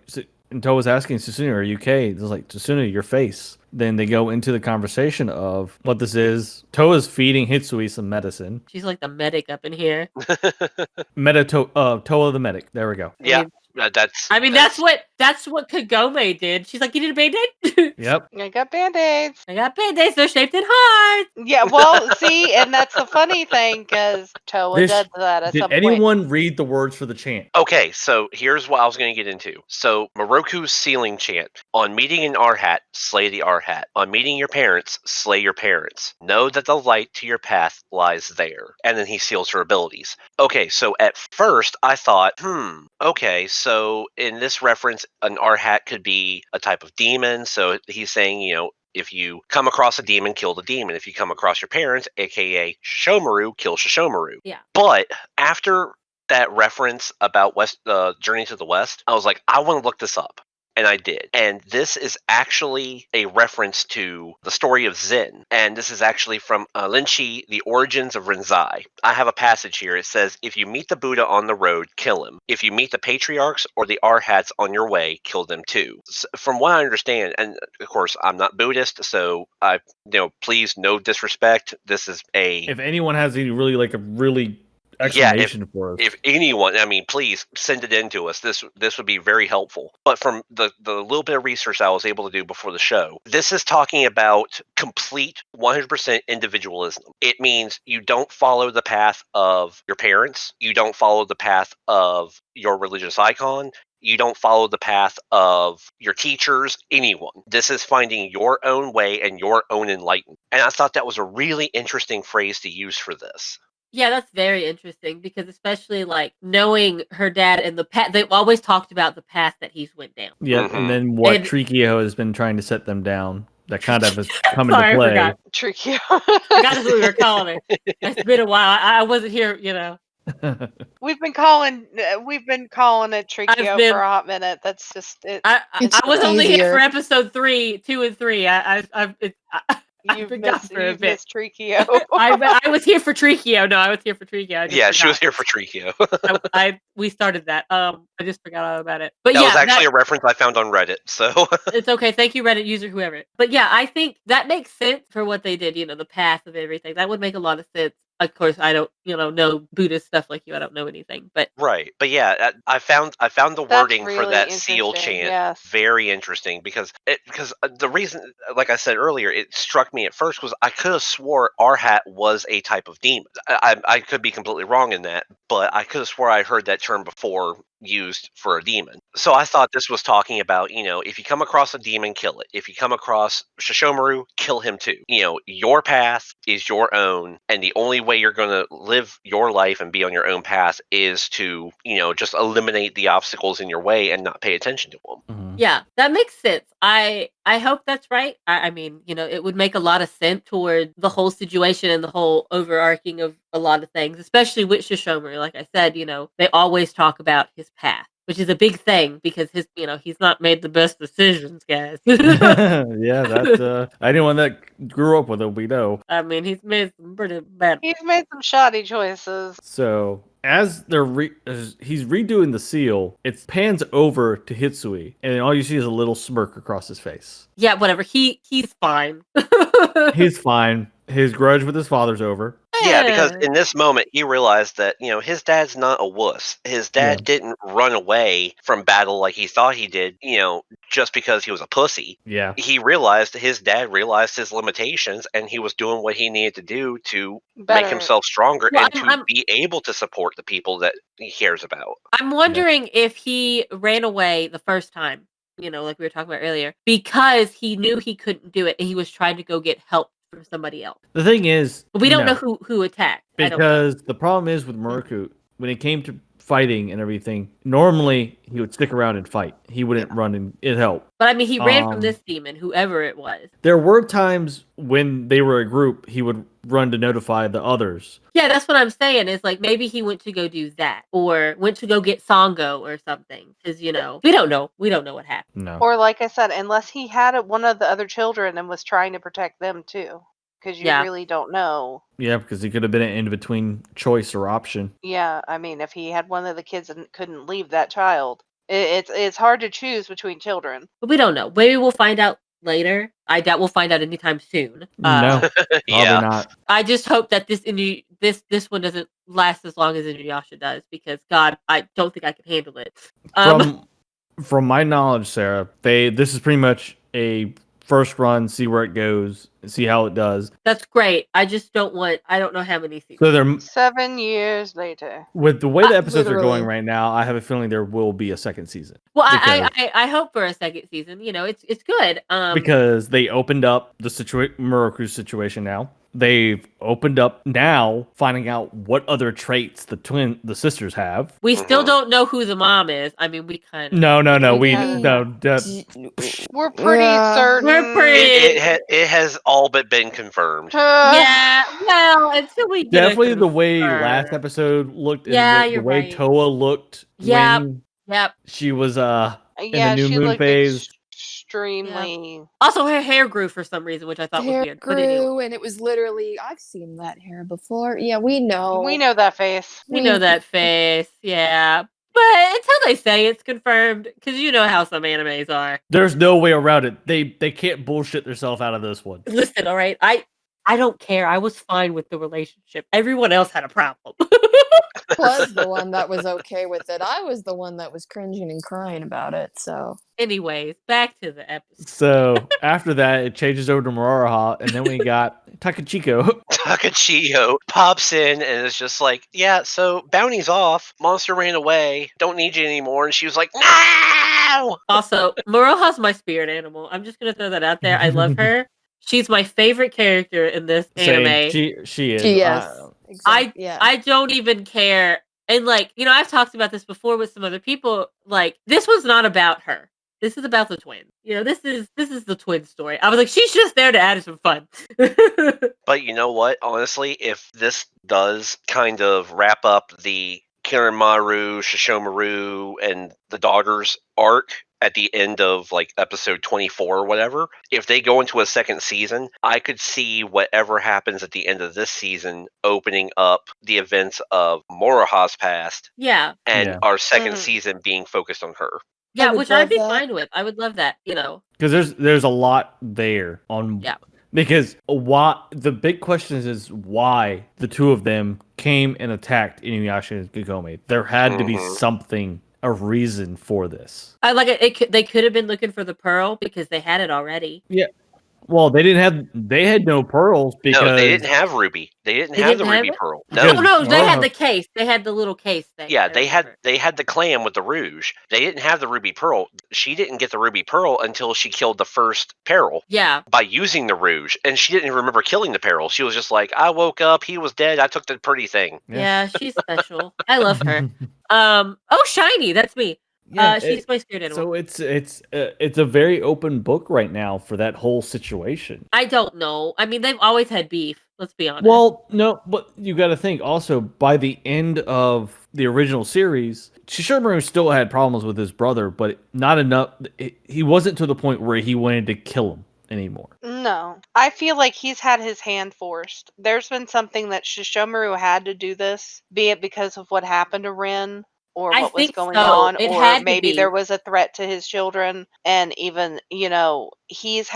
and Toa's asking Susuna, "Are you okay?" It's like, Susuna, your face. Then they go into the conversation of what this is. Toa's feeding Hitsui some medicine. she's like the medic up in here. Toa the medic. There we go. Yeah, that's. I mean, that's what Kagome did. She's like, you need a band-aid? Yep. I got band-aids. I got band-aids. They're shaped in hearts. Yeah, well, see, and that's the funny thing, because Toa This- does that at Did some point. anyone read the words for the chant? Okay, so here's what I was going to get into. So, Moroku's sealing chant. On meeting an Arhat, slay the Arhat. On meeting your parents, slay your parents. Know that the light to your path lies there. And then he seals her abilities. Okay, so at first I thought, okay, so in this reference, an Arhat could be a type of demon. So he's saying, if you come across a demon, kill the demon. If you come across your parents, aka Shishomaru, kill Shishomaru. Yeah. But after that reference about Journey to the West, I was like, I want to look this up. And I did. And this is actually a reference to the story of Zen. And this is actually from Linchi, The Origins of Rinzai. I have a passage here. It says, if you meet the Buddha on the road, kill him. If you meet the patriarchs or the arhats on your way, kill them too. From what I understand, and of course, I'm not Buddhist, so please, no disrespect. This is If anyone has any really explanation for us. If anyone, I mean, please send it in to us. This would be very helpful. But from the little bit of research I was able to do before the show, this is talking about complete 100% individualism. It means you don't follow the path of your parents. You don't follow the path of your religious icon. You don't follow the path of your teachers, anyone. This is finding your own way and your own enlightenment. And I thought that was a really interesting phrase to use for this. Yeah, that's very interesting because especially like knowing her dad and the path, they've always talked about the path that he's went down. Yeah, Mhm. and then what And- Trikio has been trying to set them down. That kind of has come Sorry, I into play. forgot. Tricky. Forgot what we were calling it. It's been a while. I wasn't here, We've been calling it Trickio been- for a hot minute. That's just it. I It's was only here easier. for episode 2 and 3. I've You've forgotten missed, for a you've bit. missed Trickio. I was here for Trikio. No, I was here for Trikio. I just Yeah, she was forgot. here for Trikio. We started that. I just forgot all about it. But That yeah, was actually a reference I found on Reddit. So it's okay. Thank you, Reddit user, whoever. But yeah, I think that makes sense for what they did. The path of everything. That would make a lot of sense. Of course, I don't, know Buddhist stuff like you. I don't know anything, but right, but yeah, I found the That's wording for really that seal interesting, chant yes. very interesting because the reason, like I said earlier, it struck me at first was I could have swore Arhat was a type of demon. I could be completely wrong in that, but I could have swore I heard that term before used for a demon. So I thought this was talking about, if you come across a demon, kill it. If you come across Shishomaru, kill him too. Your path is your own, and the only way you're going to live your life and be on your own path is to, just eliminate the obstacles in your way and not pay attention to them. Mhm. yeah, that makes sense. I hope that's right. I mean, it would make a lot of sense toward the whole situation and the whole overarching of a lot of things, especially with Shishomaru. Like I said, they always talk about his path, which is a big thing because he's not made the best decisions, guys. Yeah, that's anyone that grew up with it, we know. I mean, he's made some pretty bad. He's made some shoddy choices. So as as he's redoing the seal, it pans over to Hitsui, and all you see is a little smirk across his face. Yeah, whatever. He's fine. He's fine. His grudge with his father's over. Yeah, because in this moment he realized that, his dad's not a wuss. His dad Yeah. didn't run away from battle like he thought he did, just because he was a pussy. Yeah. His dad realized his limitations, and he was doing what he needed to do to make himself stronger Well, and to be able to support the people that he cares about. I'm wondering if he ran away the first time, like we were talking about earlier, because he knew he couldn't do it and he was trying to go get help from somebody else. The thing is, But we don't no, know who attacked. I don't know. because the problem is with Muraku, when it came to fighting and everything, normally he would stick around and fight. He wouldn't run and it helped. But I mean, he ran from Um, this demon, whoever it was. There were times when they were a group, he would run to notify the others. Yeah, that's what I'm saying. Is like maybe he went to go do that, or went to go get Sango or something. Because we don't know. We don't know what happened. No. Or like I said, unless he had one of the other children and was trying to protect them too. Because you Yeah. really don't know. Yeah, because he could have been an in-between choice or option. Yeah, I mean, if he had one of the kids and couldn't leave that child, it's hard to choose between children. But we don't know. Maybe we'll find out later. I doubt we'll find out anytime soon. No, probably Yeah. not. I just hope that this one doesn't last as long as Inuyasha does, because God, I don't think I can handle it. From my knowledge, Sarah, this is pretty much a first run, see where it goes, see how it does. That's great. I just don't know how many seasons. So they're 7 years later. with the way the episodes are Literally. going right now, I have a feeling there will be a second season. Well, because- I hope for a second season. It's good. Because they opened up the Muraku's situation now. They've opened up now, finding out what other traits the sisters have. we still don't know who the mom is. I mean, we kind of. No, we Yeah. no. We're pretty certain. We're pretty- It has all but been confirmed. Yeah. Well, until we get Definitely the way confirmed. last episode looked, and Yeah, the you're way right. Toa looked Yep. when Yep. she was Yeah, the new she moon looked phase. extremely. Also, her hair grew for some reason, which I thought was Hair weird. But anyway, grew, and it was literally, I've seen that hair before. Yeah, we know. We know that face. we know that face. Yeah. But until they say it's confirmed, because you know how some animes are. There's no way around it. They can't bullshit themselves out of this one. Listen, all right, I don't care. I was fine with the relationship. Everyone else had a problem. was the one that was okay with it. I was the one that was cringing and crying about it. So Anyways, back to the episode. So after that, it changes over to Moroha, and then we got Takachiko. Takachio pops in and is just like, yeah, so bounty's off. Monster ran away. Don't need you anymore. And she was like, no! Also, Moroha's my spirit animal. I'm just gonna throw that out there. I love her. She's my favorite character in this anime. She is. yes, exactly. Yeah. I don't even care. And like, I've talked about this before with some other people. Like, this was not about her. This is about the twins. This is the twin story. I was like, she's just there to add some fun. But you know what? Honestly, if this does kind of wrap up the Kiranmaru, Shishomaru, and the daughters arc at the end of like episode 24 or whatever, if they go into a second season, I could see whatever happens at the end of this season opening up the events of Moroha's past Yeah. and our second Mhm. season being focused on her. Yeah, would which I'd love be that. fine with. I would love that, Because there's a lot there on. Yeah. Because the big question is why the two of them came and attacked Inuyasha and Kagome. There had to be Mhm. something, a reason for this. I like it. They could have been looking for the pearl because they had it already. Well, they had no pearls because No, they didn't have Ruby. They didn't They have didn't the have Ruby it? Pearl. Because- No. Oh no, they had Moroha- the case. They had the little case thing. Yeah, I they had remember. the clam with the rouge. They didn't have the Ruby Pearl. She didn't get the Ruby Pearl until she killed the first peril Yeah, by using the rouge, and she didn't remember killing the peril. She was just like, I woke up, he was dead, I took the pretty thing. yeah, she's special. I love her. Oh, Shiny, that's me. She's my spirit animal. So it's a very open book right now for that whole situation. I don't know. I mean, they've always had beef. Let's be honest. Well, no, but you got to think also by the end of the original series, Shishomaru still had problems with his brother, but not enough. He wasn't to the point where he wanted to kill him anymore. No, I feel like he's had his hand forced. There's been something that Shishomaru had to do this, be it because of what happened to Rin or I what was think going so. on, It or had to maybe be. there was a threat to his children, and even he's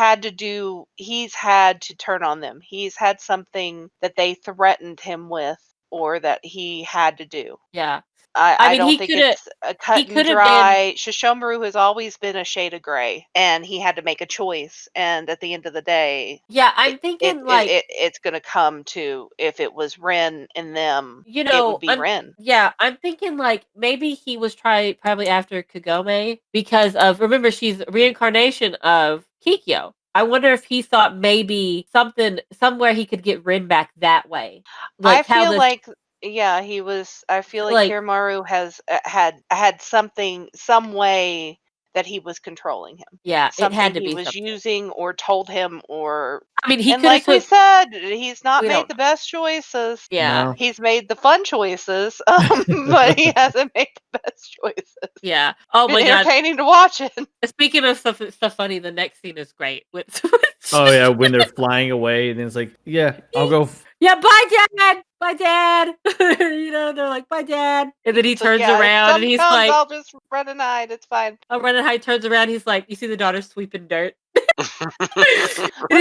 had to turn on them. He's had something that they threatened him with, or that he had to do. Yeah. I I mean, don't he think coulda- it's a cut and coulda been- dry. Shishomaru has always been a shade of gray, and he had to make a choice. And at the end of the day, Yeah, I'm thinking it's going to come to, if it was Ren and them, it would be Ren. Yeah, I'm thinking like maybe he was probably after Kagome because of, remember, she's a reincarnation of Kikyo. I wonder if he thought maybe somewhere he could get Rin back that way. I feel like he was. I feel like Kiramaru has had some way that he was controlling him. Yeah, Something it had to he be was something. using or told him, or I mean, he and could like we said, he's not we made don't the best choices. Yeah. No. He's made the fun choices, but he hasn't made the best choices. Yeah. Oh my Been god. entertaining to watch it. Speaking of stuff funny, the next scene is great. Oh yeah, when they're flying away, and it's like, yeah, I'll go. Yeah, bye, Dad. Bye, Dad. They're like, bye, Dad. And then he turns around and he's like, I'll just run and hide. It's fine. I'll run and hide. Turns around. He's like, you see the daughter sweeping dirt. Was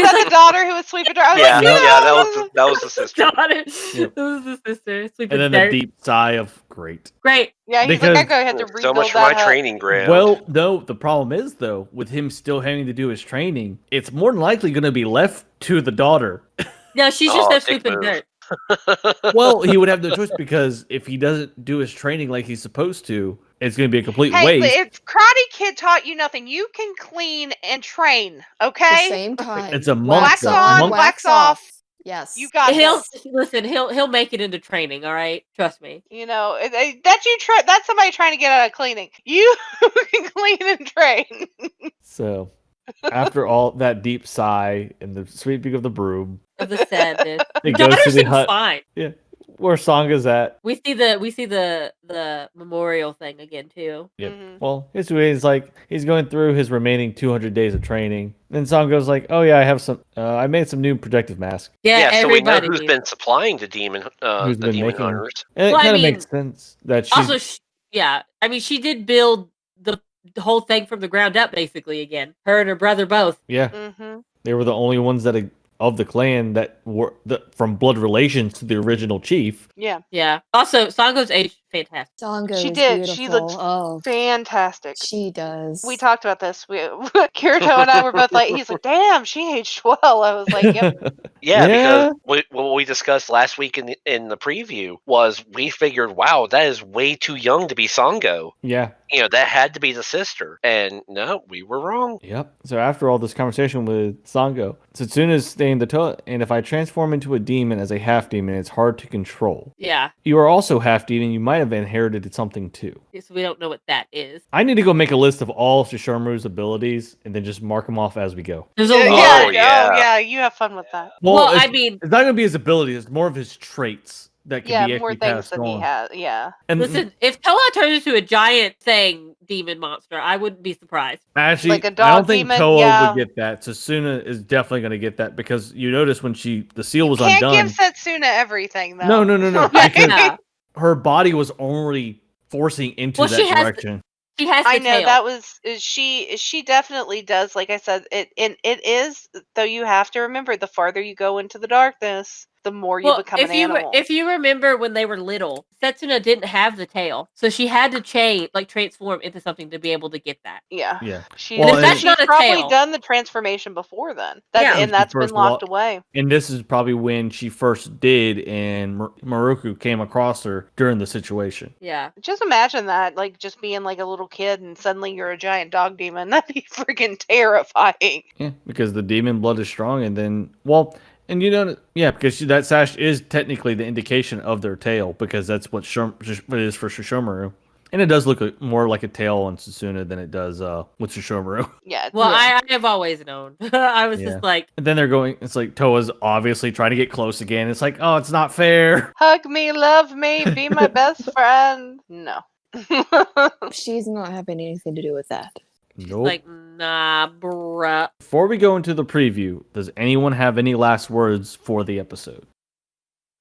that the daughter who was sweeping dirt? I was Yeah, like, that was the sister. Daughter. Yep. It was the sister sweeping And then dirt. the deep sigh of great. Great. Yeah, he's Because- like, I had to rebuild So much for that my hut. training ground. Well, no, the problem is though, with him still having to do his training, it's more than likely going to be left to the daughter. No, she's just there dick sweeping move. dirt. Well, he would have no choice because if he doesn't do his training like he's supposed to, it's going to be a complete Hey, waste. but if Karate Kid taught you nothing, you can clean and train, At the okay? same time. It's a Wax monk. on, Monk- wax off. Yes. You got this. He'll make it into training. All right, trust me. That's somebody trying to get out of cleaning. You can clean and train. So, after all that deep sigh and the sweeping of the broom, Of the sadness. it Daughter goes to the seems hut. fine. Yeah, where Sanga's at. We see the memorial thing again too. Yep. Mhm. Well, he's like he's going through his remaining 200 days of training. Then Sango's like, "Oh yeah, I made some new protective masks." Yeah, so we know everybody. who's been supplying the Who's demon been making them. hunters. And it Well, I kind of mean, makes sense that she's also, I mean, she did build the whole thing from the ground up, basically. Again, her and her brother both. yeah, Mm-hmm. they were the only ones that of the clan that were from blood relations to the original chief. Yeah. Yeah. Also, Sango's aged fantastic. Sango She is did. beautiful. She looks oh, fantastic. she does. We talked about this. Kirito and I were both like, he's like, damn, she aged well. I was like, yep. Yeah, Yeah. because what we discussed last week in the preview was we figured, wow, that is way too young to be Sango. Yeah. That had to be the sister. And no, we were wrong. Yep. So after all this conversation with Sango, Satsuna's staying the toe, and if I transform into a demon as a half demon, it's hard to control. Yeah. You are also half demon. You might have inherited something too. So we don't know what that is. I need to go make a list of all Shishomaru's abilities and then just mark them off as we go. There's a Yeah, lot. yeah. you have fun with that. Well, it's, I mean, it's not going to be his abilities. It's more of his traits that can Yeah, be more actually things passed than he on. has. Yeah. And listen, if Toa turns into a giant saying demon monster, I wouldn't be surprised. actually, like a I dog don't think demon, Toa yeah. would get that. Sasuna is definitely going to get that because you notice when the seal was Can't undone. give Setsuna everything, though. No. Yeah, Because yeah. her body was already forcing into Well, that she has direction. She has the I know tail. that was she definitely does. Like I said, it is, though. You have to remember, the farther you go into the darkness, the more you become an animal. If you remember when they were little, Setsuna didn't have the tail, so she had to transform into something to be able to get that. Yeah. Well, and if that's She's not a probably tail- done the transformation before then. Yeah. And that's been locked away. And this is probably when she first did, and Maruku came across her during the situation. Yeah. Just imagine that, like, just being like a little kid and suddenly you're a giant dog demon. That'd be freaking terrifying. Yeah, because the demon blood is strong, and then, and because that sash is technically the indication of their tail, because that's what it is for Shishomaru. And it does look more like a tail on Sasuna than it does with Shishomaru. Yeah. Well, Yeah. I have always known. I was Yeah. just like, And then it's like Toa's obviously trying to get close again. It's like, oh, it's not fair. Hug me, love me, be my best friend. No. She's not having anything to do with that. Nope. like, nah, bruh. Before we go into the preview, does anyone have any last words for the episode?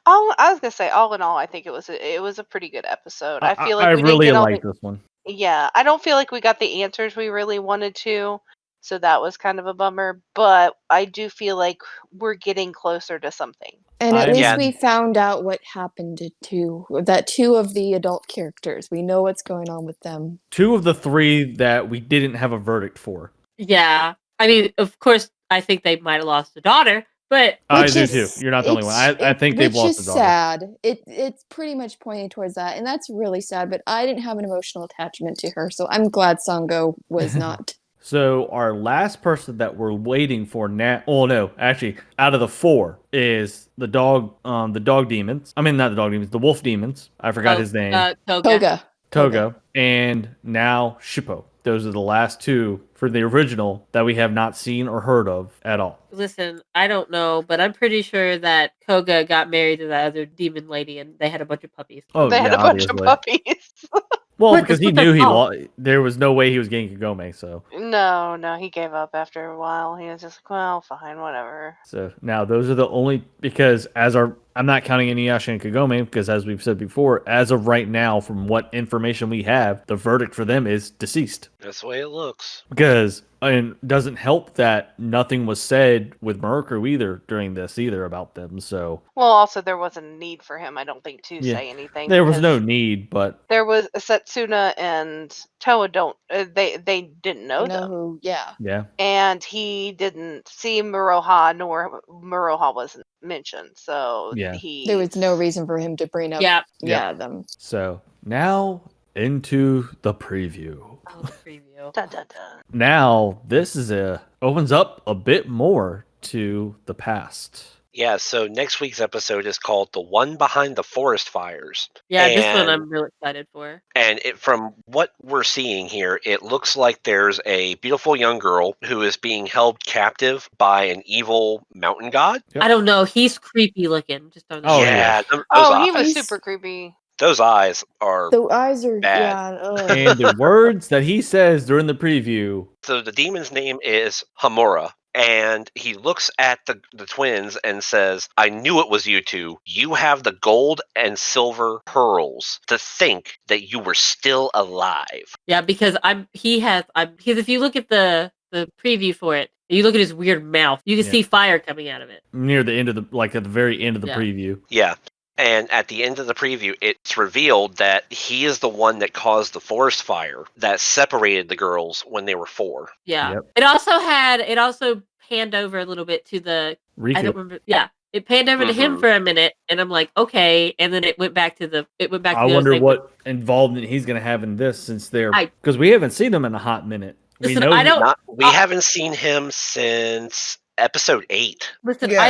I was gonna say, all in all, I think it was a pretty good episode. I feel like I we didn't really get all like this one. Yeah, I don't feel like we got the answers we really wanted to, so that was kind of a bummer. But I do feel like we're getting closer to something. And at I- least Yeah. we found out what happened to two of the adult characters. We know what's going on with them. 2 of the 3 that we didn't have a verdict for. Yeah. I mean, of course, I think they might have lost a daughter, but I Which do is- too. You're not the only one. I it's- think they've which lost is a daughter. sad. It's pretty much pointing towards that, and that's really sad. But I didn't have an emotional attachment to her, so I'm glad Sango was not. So our last person that we're waiting for now, oh no, actually, out of the 4 is the dog demons. I mean, not the dog demons, the wolf demons. I forgot his name. Toga. Toga. And now Shippo. Those are the last 2 for the original that we have not seen or heard of at all. Listen, I don't know, but I'm pretty sure that Koga got married to that other demon lady and they had a bunch of puppies. Oh, They yeah, had a bunch obviously. of puppies. Well, What? because he That's what knew they're called. there was no way he was getting Kagome, so. No, he gave up after a while. He was just like, well, fine, whatever. So now those are the only, because I'm not counting Inuyasha and Kagome, because as we've said before, as of right now, from what information we have, the verdict for them is deceased. That's the way it looks. Because it doesn't help that nothing was said with Murkrow either during this either about them. So Well, also there wasn't a need for him, I don't think, to Yeah. say anything. there was no because need, but There was Setsuna and Toa don't. They didn't know them, who? Yeah. yeah. and he didn't see Muroha, nor Muroha wasn't mentioned. So Yeah. There was no reason for him to bring up. Yeah. Yeah. Them. So now into the preview. Oh, the preview. Dun, dun, dun. Now this opens up a bit more to the past. Yeah, so next week's episode is called The One Behind the Forest Fires. Yeah, this one And- I'm really excited for. And from what we're seeing here, it looks like there's a beautiful young girl who is being held captive by an evil mountain god. Yep. I don't know. He's creepy looking. Just don't know. Oh, yeah, yeah. He was eyes. super creepy. those eyes are. The eyes are Bad. yeah. ugh. And the words that he says during the preview. So the demon's name is Hamura. And he looks at the twins and says, I knew it was you two. You have the gold and silver pearls. To think that you were still alive. Yeah, because if you look at the preview for it, You look at his weird mouth. You can Yeah. see fire coming out of it. Near the end of at the very end of the Yeah. preview. Yeah. And at the end of the preview, it's revealed that he is the one that caused the forest fire that separated the girls when they were 4. Yeah. Yep. It also panned over a little bit to the I don't Riku. remember. Yeah. It panned over to him Mhm. for a minute, and I'm like, okay, and then it went back to the I other wonder thing. what involvement he's going to have in this, since I- because we haven't seen him in a hot minute. We Listen, know I don't We haven't seen him since episode 8. listen. Yeah.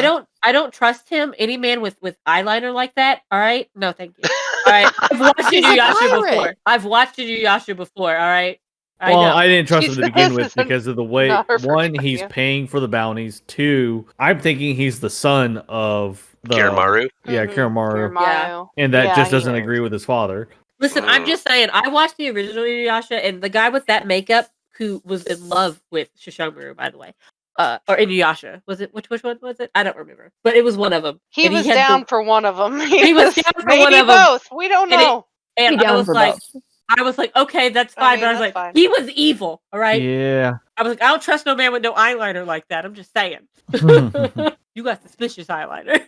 I don't trust him. Any man with eyeliner like that. All right, no, thank you. All right, I've watched He's a Inuyasha pirate. before. I've watched Inuyasha before. All right, I Well, know. I didn't trust him to begin Jesus, with because of the way, not her one, first he's idea. paying for the bounties. 2, I'm thinking he's the son of the Kiramaru? Yeah, Mhm, Kiramaru. Kiramaru. And that Yeah, just he doesn't is. agree with his father. Listen, I'm Mm. just saying. I watched the original Inuyasha, and the guy with that makeup who was in love with Shishomaru, by the way, or Inuyasha, was it? Which one was it? I don't remember, but it was one of them. He And was had down the, for one of them. He was down for maybe one of 'em. both. We don't And it- know. and Be I down was for like, both. okay, that's I fine. mean, But I was that's like, fine. he was evil, all right. Yeah. I was like, I don't trust no man with no eyeliner like that. I'm just saying. You got suspicious eyeliner.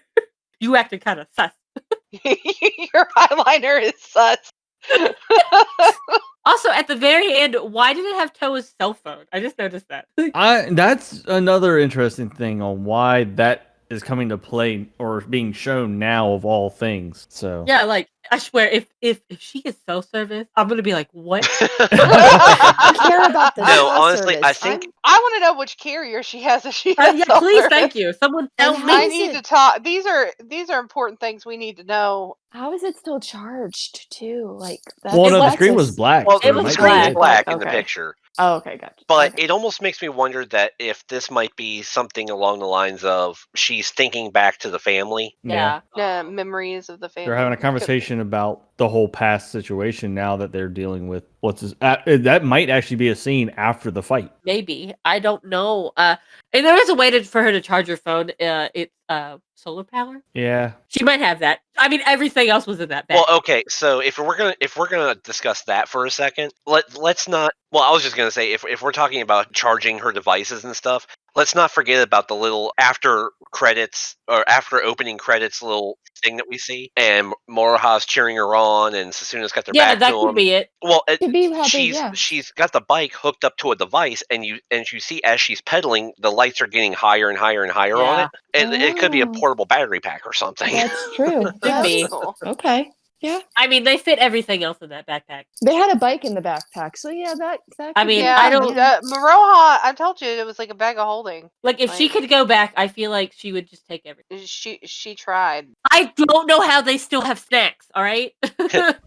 You acted kind of sus. Your eyeliner is sus. Also, at the very end, why did it have Toa's cell phone? I just noticed that. That's another interesting thing on why that is coming to play or being shown now of all things. So Yeah, like I swear, if she gets cell service, I'm gonna be like, what? I care about the No, cell honestly, service. I think I want to know which carrier she has. If she has Yeah, cell please, service. thank you. Someone tell And me. I is need it- to talk. These are important things we need to know. How is it still charged too? Like well, no, the that's screen a- was black. well, so It the was might be screen is red. black in the Okay. picture. Oh, okay, gotcha. But Okay. it almost makes me wonder that if this might be something along the lines of she's thinking back to the family. Yeah. Memories of the family. They're having a conversation about the whole past situation now that they're dealing with that might actually be a scene after the fight. Maybe. I don't know. And there is a way for her to charge her phone. It's solar power. Yeah. She might have that. I mean, everything else was in that bag. Well, okay, so if we're gonna discuss that for a second, let's not. Well, I was just gonna say if we're talking about charging her devices and stuff, let's not forget about the little after credits or after opening credits little thing that we see, and Moroha's cheering her on, and Susuna's got their yeah, back that to could him. be it. Well, Could be how they- yeah. she's got the bike hooked up to a device, and you see as she's pedaling, the lights are getting higher and higher and higher on Yeah. it, and it could be a Oh. portable battery pack or something. That's true. Could be. Yes. Cool. Okay. Yeah. I mean, they fit everything else in that backpack. They had a bike in the backpack, so yeah, that. I could mean, be- Yeah, I don't- Maroha, I told you it was like a bag of holding. Like, if she Like- could go back, I feel like she would just take everything. She tried. I don't know how they still have snacks. All right.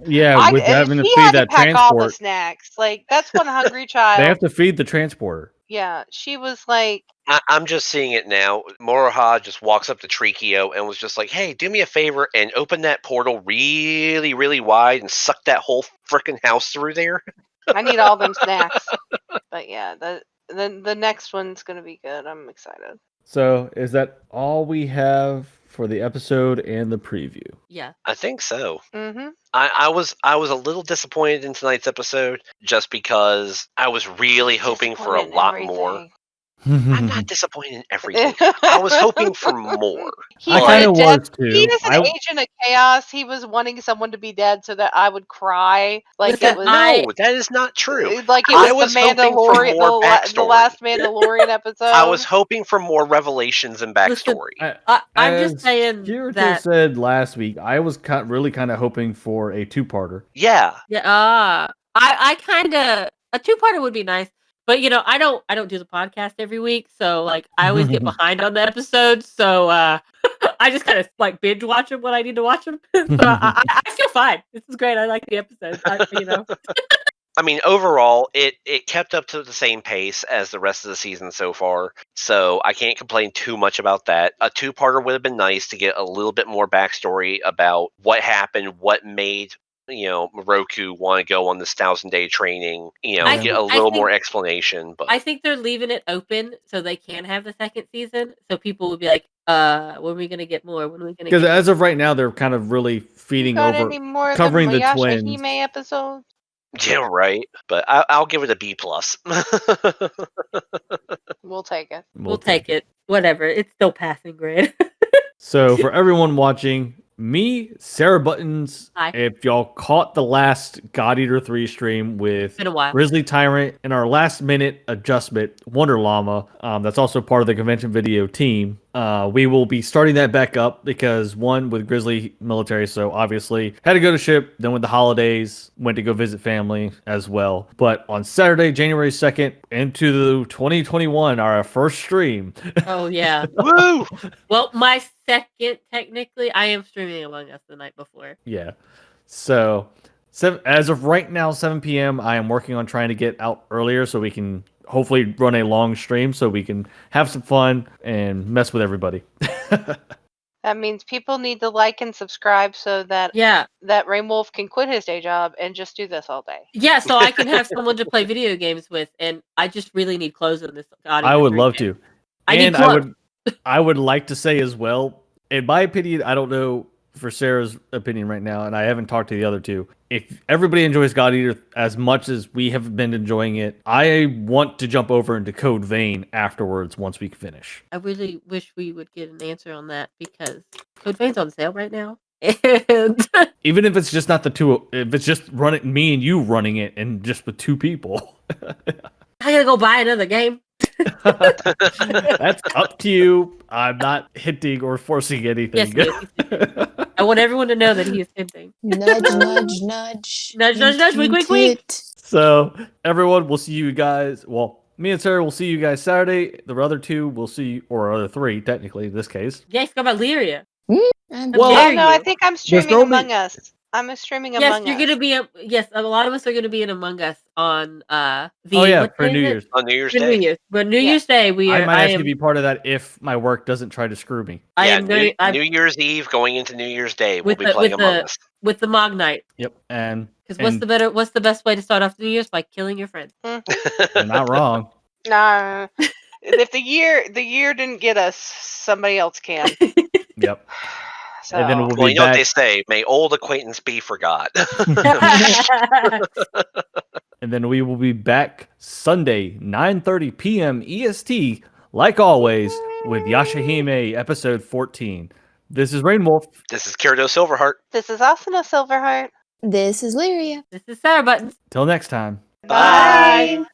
Yeah, with having to she feed had that to pack all the transport. snacks. Like that's one hungry child. They have to feed the transporter. Yeah, she was like, I'm just seeing it now. Moroha just walks up to Trikio and was just like, "Hey, do me a favor and open that portal really, really wide and suck that whole freaking house through there." I need all them snacks. But yeah, the next one's gonna be good. I'm excited. So, is that all we have for the episode and the preview? Yeah. I think so. Mm-hmm. I was a little disappointed in tonight's episode just because I was really hoping for a lot more. I'm not disappointed in everything. I was hoping for more. He I But- kind of wanted was death. too. He is an I- agent of chaos. He was wanting someone to be dead so that I would cry. Like Listen, it was. I- No, that is not true. Like it I was was the hoping for Mandalorian, more the backstory. last Mandalorian episode. I was hoping for more revelations and Listen, backstory. I'm just As saying Kirito that. said last week, I was really kind of hoping for a two-parter. Yeah. Yeah. I kind of a two-parter would be nice, but I don't do the podcast every week, so like I always get behind on the episodes. So I just kind of like binge watch them when I need to watch them. So I feel fine. This is great. I like the episodes. I mean, overall, it kept up to the same pace as the rest of the season so far, so I can't complain too much about that. A two-parter would have been nice to get a little bit more backstory about what happened, what made Moroku want to go on this 1,000-day training. I Get a think- little more explanation. But I think they're leaving it open so they can have the second season, so people would be like, when are we gonna get more? When are we gonna Because get as of right now, they're kind of really feeding got over. any more covering of the the twins. Yashahime episodes? Yeah, right. But I'll give it a B plus. We'll take it. We'll take it. Whatever. It's still passing grade. So for everyone watching, me, Sarah Buttons, Hi. if y'all caught the last God Eater 3 stream with Been a while. Grizzly Tyrant and our last minute adjustment, Wonder Llama, that's also part of the convention video team. We will be starting that back up because one, with Grizzly military, so obviously had to go to ship. Then with the holidays, went to go visit family as well. But on Saturday, January 2nd, into the 2021, our first stream. Oh yeah. Woo! Well, my second, technically, I am streaming Among Us the night before. Yeah. So, as of right now, 7 p.m., I am working on trying to get out earlier so we can hopefully run a long stream so we can have some fun and mess with everybody. That means people need to like and subscribe so that Yeah. Rain Wolf can quit his day job and just do this all day. Yeah, so I can have someone to play video games with, and I just really need clothes in this. I would love to. I need And clothes. I would like to say as well, in my opinion, I don't know for Sarah's opinion right now, and I haven't talked to the other two. If everybody enjoys God Eater as much as we have been enjoying it, I want to jump over into Code Vein afterwards once we finish. I really wish we would get an answer on that because Code Vein's on sale right now. And Even if it's just not the two, if it's just me and you running it and just with two people. I gotta go buy another game. That's up to you. I'm not hinting or forcing anything. Yes, I want everyone to know that he is hinting. Nudge, nudge, nudge. Nudge, nudge, nudge, wink, wink, Hint, wink. hint. So, everyone, we'll see you guys. Well, me and Sarah will see you guys Saturday. The other two will see, or other three, technically, in this case. Yeah, he's got about Lyria. I'm Well, Oh dare no, I you. think I'm streaming no me- Among Us. I'm streaming Yes, Among you're Us. gonna be. Yes, a lot of us are gonna be in Among Us on the. Oh, yeah, what for day New is it? Year's. On New Year's For Day. New Year's. But New Yeah. Year's Day, I might actually am. be part of that if my work doesn't try to screw me. I Yeah, am going. New Year's Eve going into New Year's Day, we'll With be the- playing with Among the- Us. with the Mog Night. Yep, and Because what's the best way to start off New Year's? By killing your friends. you're not wrong. Nah. If the year didn't get us, somebody else can. Yep. So And then we'll Well, be you know what they back. say, may old acquaintance be forgot. And then we will be back Sunday, 9:30 p.m. EST, like always, with Yashahime episode 14. This is Rainwolf. This is Kirito Silverheart. this is Asuna Silverheart. This is Lyria. This is Sarah Buttons. Till next time. Bye.